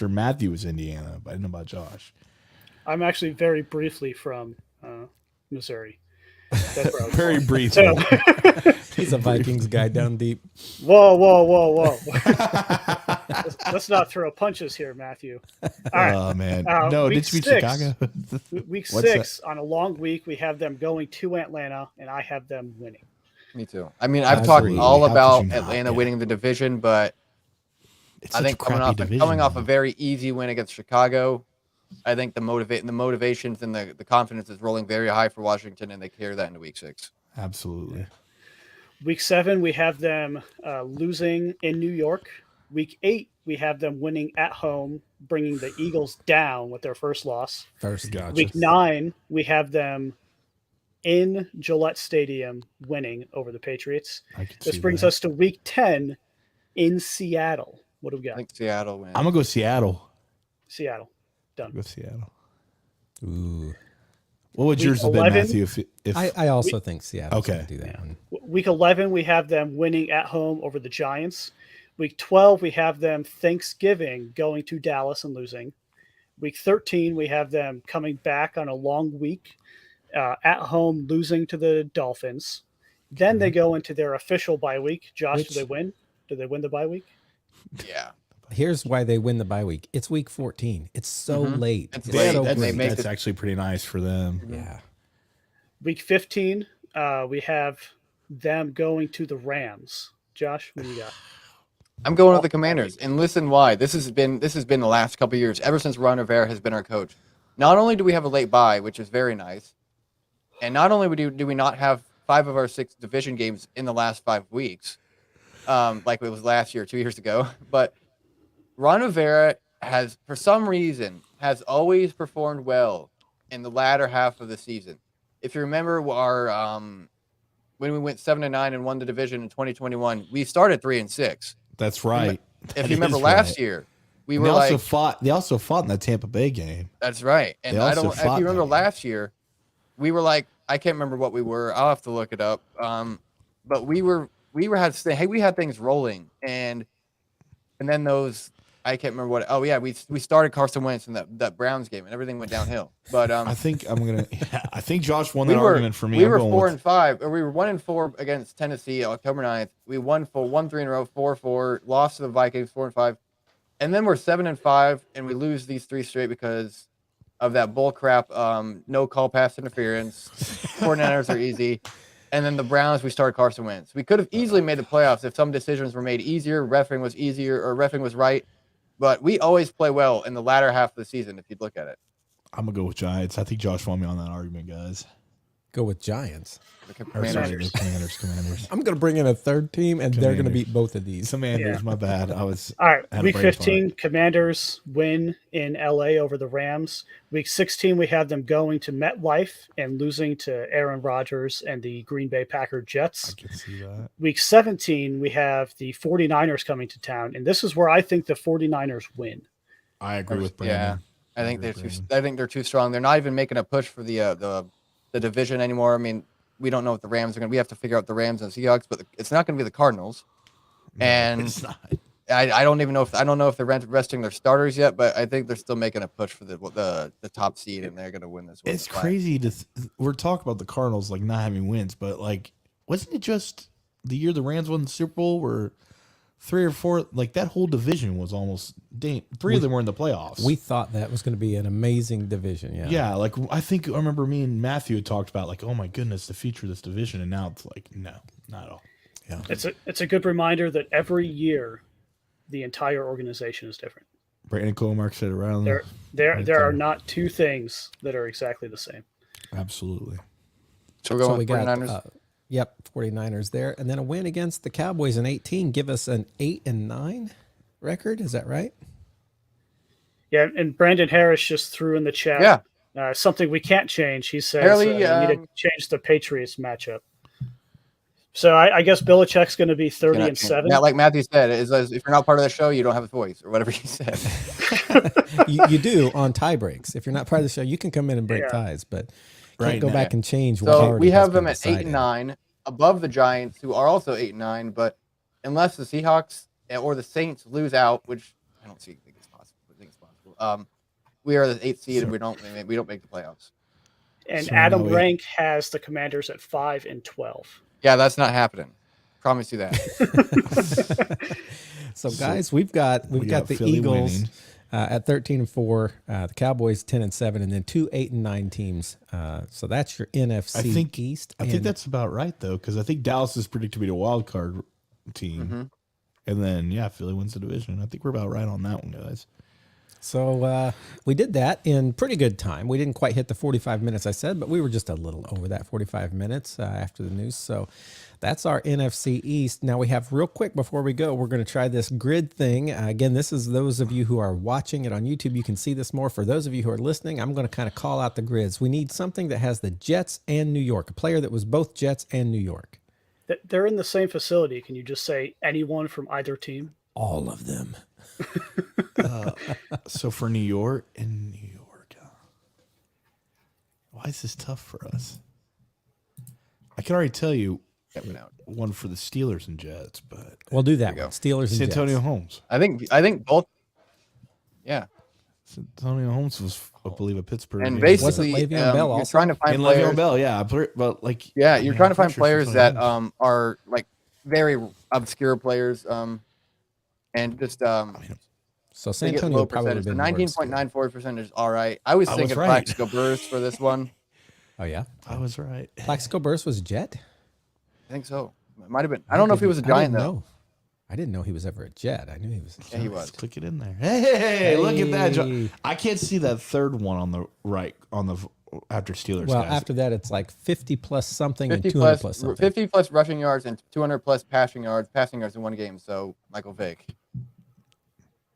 B: Matthew was Indiana, but I didn't know about Josh.
D: I'm actually very briefly from Missouri.
B: Very briefly.
D: So,
A: he's a Vikings guy down deep.
D: Whoa. Let's not throw punches here, Matthew. All right.
B: Oh, man. No, did you beat Chicago?
D: Week 6, on a long week, we have them going to Atlanta, and I have them winning.
C: Me too. I mean, I've talked all about Atlanta winning the division, but I think coming off a very easy win against Chicago, I think the motivations and the confidence is rolling very high for Washington, and they carry that into week 6.
B: Absolutely.
D: Week 7, we have them losing in New York. Week 8, we have them winning at home, bringing the Eagles down with their first loss.
A: Gotcha.
D: Week 9, we have them in Gillette Stadium winning over the Patriots. This brings us to week 10 in Seattle. What do we got?
C: I think Seattle wins.
B: I'm going to go Seattle.
D: Seattle. Done.
B: Go Seattle.
A: Ooh.
B: What would yours have been, Matthew? If
A: I also think Seattle's going to do that one.
D: Week 11, we have them winning at home over the Giants. Week 12, we have them Thanksgiving going to Dallas and losing. Week 13, we have them coming back on a long week at home losing to the Dolphins. Then they go into their official bye week. Josh, do they win? Do they win the bye week?
C: Yeah.
A: Here's why they win the bye week. It's week 14. It's so late.
C: It's late.
A: So
B: That's actually pretty nice for them.
A: Yeah.
D: Week 15, we have them going to the Rams. Josh, what do you got?
C: I'm going with the Commanders, and listen why. This has been the last couple of years, ever since Ron Rivera has been our coach. Not only do we have a late bye, which is very nice, and not only do we not have 5 of our 6 division games in the last 5 weeks, like it was last year, 2 years ago, but Ron Rivera has, for some reason, has always performed well in the latter half of the season. If you remember our when we went 7-9 and won the division in 2021, we started 3-6.
B: That's right.
C: If you remember last year, we were
B: They also fought in that Tampa Bay game.
C: That's right. And
B: They
C: I
B: also
C: don't. If
B: fought
C: you remember
B: that game.
C: last year, we were like, I can't remember what we were. I'll have to look it up. But we had things rolling, and then those. I can't remember what. Oh yeah, we started Carson Wentz in that Browns game, and everything went downhill. But
B: I think Josh won
C: we
B: that
C: were,
B: argument for me.
C: We
B: I'm
C: were
B: going
C: 4-5, or we were 1-4 against Tennessee October 9th. We won 3 in a row, 4-4, lost to the Vikings 4-5, and then we're 7-5, and we lose these 3 straight because of that bull crap. No call pass interference. 49ers are easy, and then the Browns. We started Carson Wentz. We could have easily made the playoffs if some decisions were made easier, refereeing was easier, or refereeing was right. But we always play well in the latter half of the season, if you'd look at it.
B: I'm going to go with Giants. I think Josh won me on that argument, guys.
A: Go with Giants.
C: Commanders.
B: Commanders.
A: I'm going to bring in a third team, and they're going to beat both of these.
B: Commanders,
D: Yeah.
B: my bad.
D: All right, week 15, Commanders win in LA over the Rams. Week 16, we have them going to MetLife and losing to Aaron Rodgers and the Green Bay Packers Jets.
B: I can see that.
D: Week 17, we have the 49ers coming to town, and this is where I think the 49ers win.
B: I agree with Brandon.
C: Yeah, I think they're too strong. They're not even making a push for the division anymore. I mean, we don't know what the Rams are going to. We have to figure out the Rams and Seahawks, but it's not going to be the Cardinals. And
B: It's not.
C: I don't even know if they're resting their starters yet, but I think they're still making a push for the top seed, and they're going to win this one.
B: It's crazy we're talking about the Cardinals like not having wins, but like wasn't it just the year the Rams won the Super Bowl where 3 or 4 like that whole division was almost 3 of them were in the playoffs.
A: We thought that was going to be an amazing division.
B: Yeah, like I remember me and Matthew had talked about like, oh my goodness, the future of this division, and now it's like no, not at all. Yeah,
D: It's a good reminder that every year the entire organization is different.
B: Brandon Comark said around
D: There are not 2 things that are exactly the same.
B: Absolutely.
C: So we're going
A: we
C: with 49ers.
A: got 49ers there, and then a win against the Cowboys in 18 give us an 8-9 record. Is that right?
D: Yeah, and Brandon Harris just threw in the chat something we can't change. He says we need to change the Patriots matchup. So I guess Belichick's going to be 30-7.
C: Yeah, like Matthew said, if you're not part of the show, you don't have a voice, or whatever he said.
A: you do on tie breaks. If you're not part of the show, you can come in and break ties, but can't go back and change.
C: So we have them at 8-9, above the Giants, who are also 8-9. But unless the Seahawks or the Saints lose out, which I don't think it's possible. I think it's possible. We are the 8th seed, and we don't make the playoffs.
D: And so Adam Rank has the Commanders at 5-12.
C: Yeah, that's not happening. Promise you that.
A: So guys, we've got the
B: Philly
A: Eagles at 13-4, the Cowboys 10-7, and then 2 8-9 teams. So that's your NFC East.
B: I think that's about right though, because I think Dallas is predicted to be the wild card team, and then Philly wins the division. I think we're about right on that one, guys.
A: So we did that in pretty good time. We didn't quite hit the 45 minutes I said, but we were just a little over that 45 minutes after the news. So that's our NFC East. Now we have real quick before we go, we're going to try this grid thing. Again, this is those of you who are watching it on YouTube. You can see this more. For those of you who are listening, I'm going to kind of call out the grids. We need something that has the Jets and New York, a player that was both Jets and New York.
D: They're in the same facility. Can you just say anyone from either team?
A: All of them.
B: So for New York, why is this tough for us? I can already tell you one for the Steelers and Jets, but
A: we'll do that one. Steelers and
B: Santonio
A: Jets.
B: Holmes.
C: I think both. Yeah.
B: Santonio Holmes was, I believe, a Pittsburgh.
C: And basically,
A: Le'Veon Bell
C: you're trying to find players.
B: Le'Veon Bell, yeah, but like,
C: you're trying to find players that are like very obscure players, and just
A: so Santonio probably
C: the 19.94% is all right. I was thinking Plaxico Burress for this one.
A: Oh yeah,
B: I was right.
A: Plaxico Burress was Jet.
C: I think so. It might have been. I don't know if he was a Giant though.
A: I didn't know he was ever a Jet. I knew he was.
C: Yeah, he was.
B: Click it in there. Hey, look at that.
A: Hey.
B: I can't see that third one on the right after Steelers.
A: Well,
B: guys.
A: after that, it's like 50 plus something
C: 50
A: and 200
C: plus,
A: plus something.
C: 50 plus rushing yards and 200 plus passing yards in one game. So Michael Vick.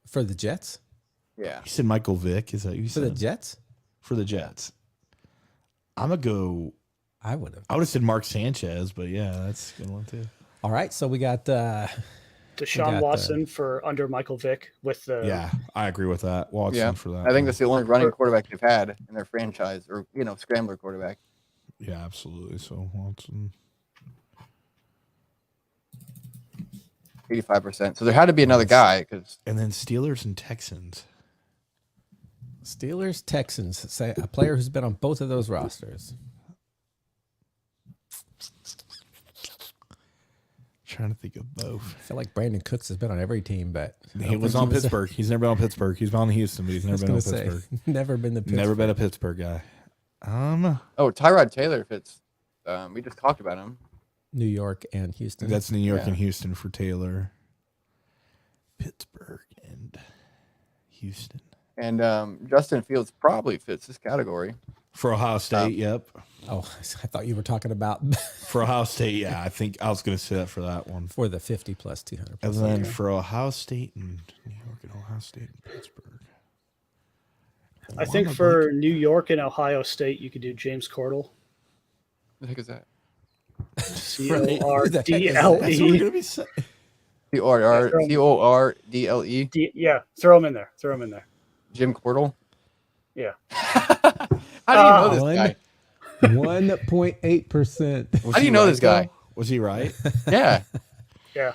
A: For the Jets?
C: Yeah.
B: You said Michael Vick. Is that what you
A: For
B: said?
A: the Jets?
B: For the Jets. I'm gonna go.
A: I would have.
B: I would have said Mark Sanchez, but yeah, that's a good one too.
A: All right, so we got
D: Deshaun Watson for under Michael Vick with the
B: Yeah, I agree with that. Watson
C: Yeah.
B: for that.
C: I think that's the only running quarterback they've had in their franchise, or scrambler quarterback.
B: Yeah, absolutely. So Watson.
C: 85%. So there had to be another guy because
B: And then Steelers and Texans.
A: Steelers, Texans. Say a player who's been on both of those rosters.
B: Trying to think of both.
A: I feel like Brandon Cooks has been on every team, but I
B: He
A: don't
B: was
A: think
B: on Pittsburgh. He's never been on Pittsburgh. He's been on Houston, but he's
A: I
B: never
A: was
B: been on
A: gonna say,
B: Pittsburgh.
A: never been the Pittsburgh.
B: Never been a Pittsburgh guy.
C: oh, Tyrod Taylor fits. We just talked about him.
A: New York and Houston.
B: That's New York
C: Yeah.
B: and Houston for Taylor. Pittsburgh and Houston.
C: And Justin Fields probably fits this category.
B: For Ohio State, yep.
A: Oh, I thought you were talking about
B: For Ohio State, yeah. I think I was going to say that for that one.
A: for the 50 plus 200
B: And
A: plus.
B: then for Ohio State and New York and Ohio State and Pittsburgh.
D: I think for New York and Ohio State, you could do James Cordell.
C: What the heck is that?
D: CORDLE.
B: That's what we're going to be saying.
C: Cordle.
D: Yeah, throw him in there. Throw him in there.
C: Jim Cordell.
D: Yeah.
C: How do you know this guy?
A: 1.8%.
C: How do you know this guy?
B: Was he right?
C: Yeah.
D: Yeah.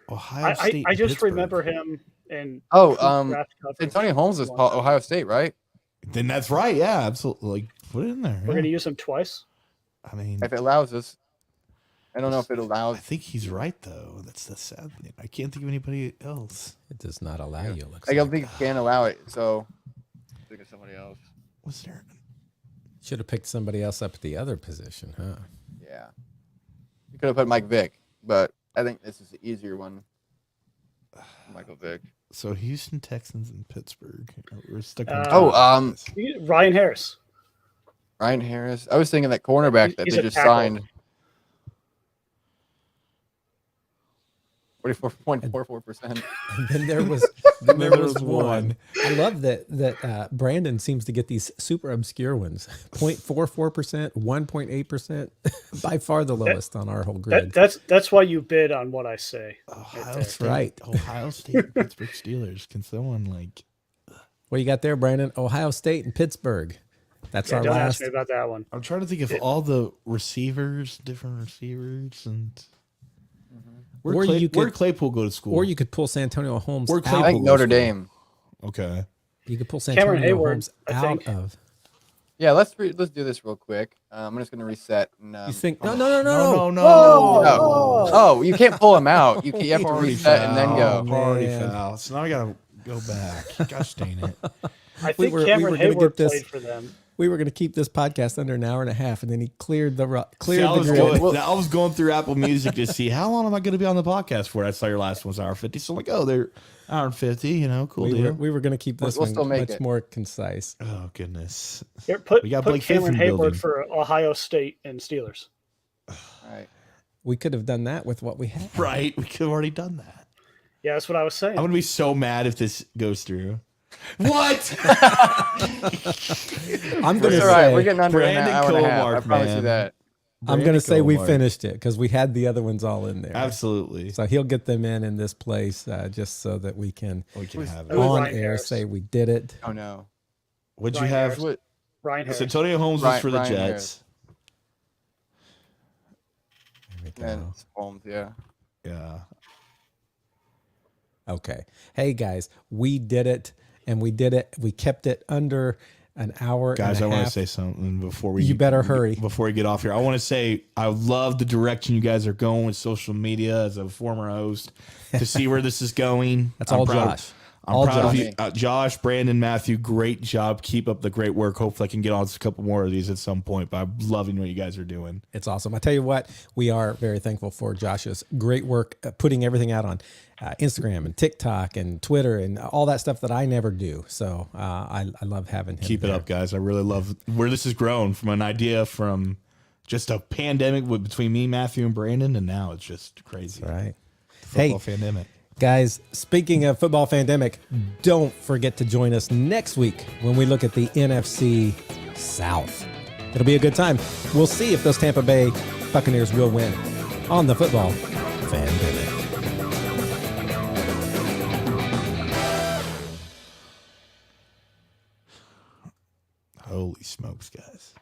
B: Ohio State.
D: I
B: and
D: just
B: Pittsburgh.
D: remember him in
C: Oh,
D: draft coverage.
C: Antonio Holmes is Ohio State, right?
B: Then that's right. Yeah, absolutely. Like, put it in there.
D: We're
B: yeah.
D: going to use him twice.
B: I mean,
C: If it allows us. I don't know if it
B: I
C: allows.
B: think he's right, though. That's the sad thing. I can't think of anybody else.
A: It does not allow you. It looks
C: I don't
A: like.
C: think you can allow it. So think of somebody else.
B: Was there?
A: Should have picked somebody else up at the other position, huh?
C: Yeah. You could have put Mike Vick, but I think this is the easier one. Michael Vick.
B: So Houston Texans and Pittsburgh. We're stuck
C: Oh,
D: Ryan Harris.
C: Ryan Harris. I was thinking that cornerback that
D: He's
C: they
D: a
C: just
D: tackle.
C: signed. 44.44%.
A: And then there was there was one. I love that Brandon seems to get these super obscure ones. 0.44%, 1.8%, by far the lowest on our whole grid.
D: That's why you bid on what I say.
B: Ohio State,
A: right.
B: Ohio State and Pittsburgh Steelers. Can someone like?
A: What do you got there, Brandon? Ohio State and Pittsburgh. That's our
D: Don't
A: last.
D: ask me about that one.
B: I'm trying to think of all the receivers, different receivers, and
A: Or you
B: where'd
A: could-
B: Claypool go to school?
A: Or you could pull Santonio Holmes
B: Where
A: out.
B: Claypool
C: I think Notre Dame.
B: Okay.
A: You could pull
D: Cameron
A: Santonio
D: Hayward,
A: Holmes
D: I
A: out
D: think.
A: of.
C: Yeah, let's do this real quick. I'm just gonna reset. And,
A: You think? No.
B: No.
C: Oh, you can't pull him out. You have to
B: Already
C: reset and then
B: foul.
C: go.
B: Already
A: man.
B: foul. So now I gotta go back. Gosh dang it.
D: I
A: We
D: think
A: were
D: Cameron
A: gonna
D: Hayward
A: get this-
D: played for them.
A: We were going to keep this podcast under an hour and a half, and then he cleared the
B: See, I, was
A: grid.
B: going through Apple Music to see how long am I going to be on the podcast for. I saw your last one was hour 50. So I'm like, oh, they're hour and 50. You know, cool deal.
A: We were going to keep this
C: We'll
A: one
C: still make
A: much
C: it.
A: more concise.
B: Oh goodness.
D: Here, put
B: We got
D: put
B: Blake Faith
D: Cameron
B: in the
D: Hayward
B: building.
D: for Ohio State and Steelers.
C: All right.
A: We could have done that with what we had.
B: Right. We could have already done that.
D: Yeah, that's what I was saying.
B: I'm gonna be so mad if this goes through. What?
A: I'm going to
C: It's all right.
A: say,
C: We're getting under an
B: Brandon
C: hour and a half. I
B: Comark,
C: promise you
B: man.
C: that.
A: I'm going to say we
B: Comark.
A: finished it because we had the other ones all in there.
B: Absolutely.
A: So he'll get them in this place just so that we can
B: We can have
D: It
B: it.
D: was
A: on
D: Ryan
A: air
D: Harris.
A: say we did it.
C: Oh no.
B: What'd you
D: Ryan
B: have?
D: Harris.
C: What?
D: Ryan Harris.
B: Antonio Holmes was
C: Ryan-
B: for the
C: Ryan
B: Jets.
C: Harris.
A: There we go.
C: And it's Holmes, yeah.
B: Yeah.
A: Okay. Hey guys, we did it, and we did it. We kept it under an hour.
B: Guys,
A: and
B: I
A: a
B: want to
A: half.
B: say something before we.
A: You better hurry.
B: Before we get off here, I want to say I love the direction you guys are going with social media as a former host to see where this is going.
A: That's
B: I'm
A: all
B: proud.
A: Josh.
B: I'm
A: All
B: proud of
C: Josh.
B: you, Josh, Brandon, Matthew. Great job. Keep up the great work. Hopefully, I can get on a couple more of these at some point. But I'm loving what you guys are doing.
A: It's awesome. I tell you what, we are very thankful for Josh's great work putting everything out on Instagram and TikTok and Twitter and all that stuff that I never do. So I love having him.
B: Keep it up, guys. I really love where this has grown from an idea from just a pandemic between me, Matthew, and Brandon, and now it's just crazy.
A: Right.
B: Football pandemic.
A: Guys, speaking of football pandemic, don't forget to join us next week when we look at the NFC South. It'll be a good time. We'll see if those Tampa Bay Buccaneers will win on the football pandemic.
B: Holy smokes, guys.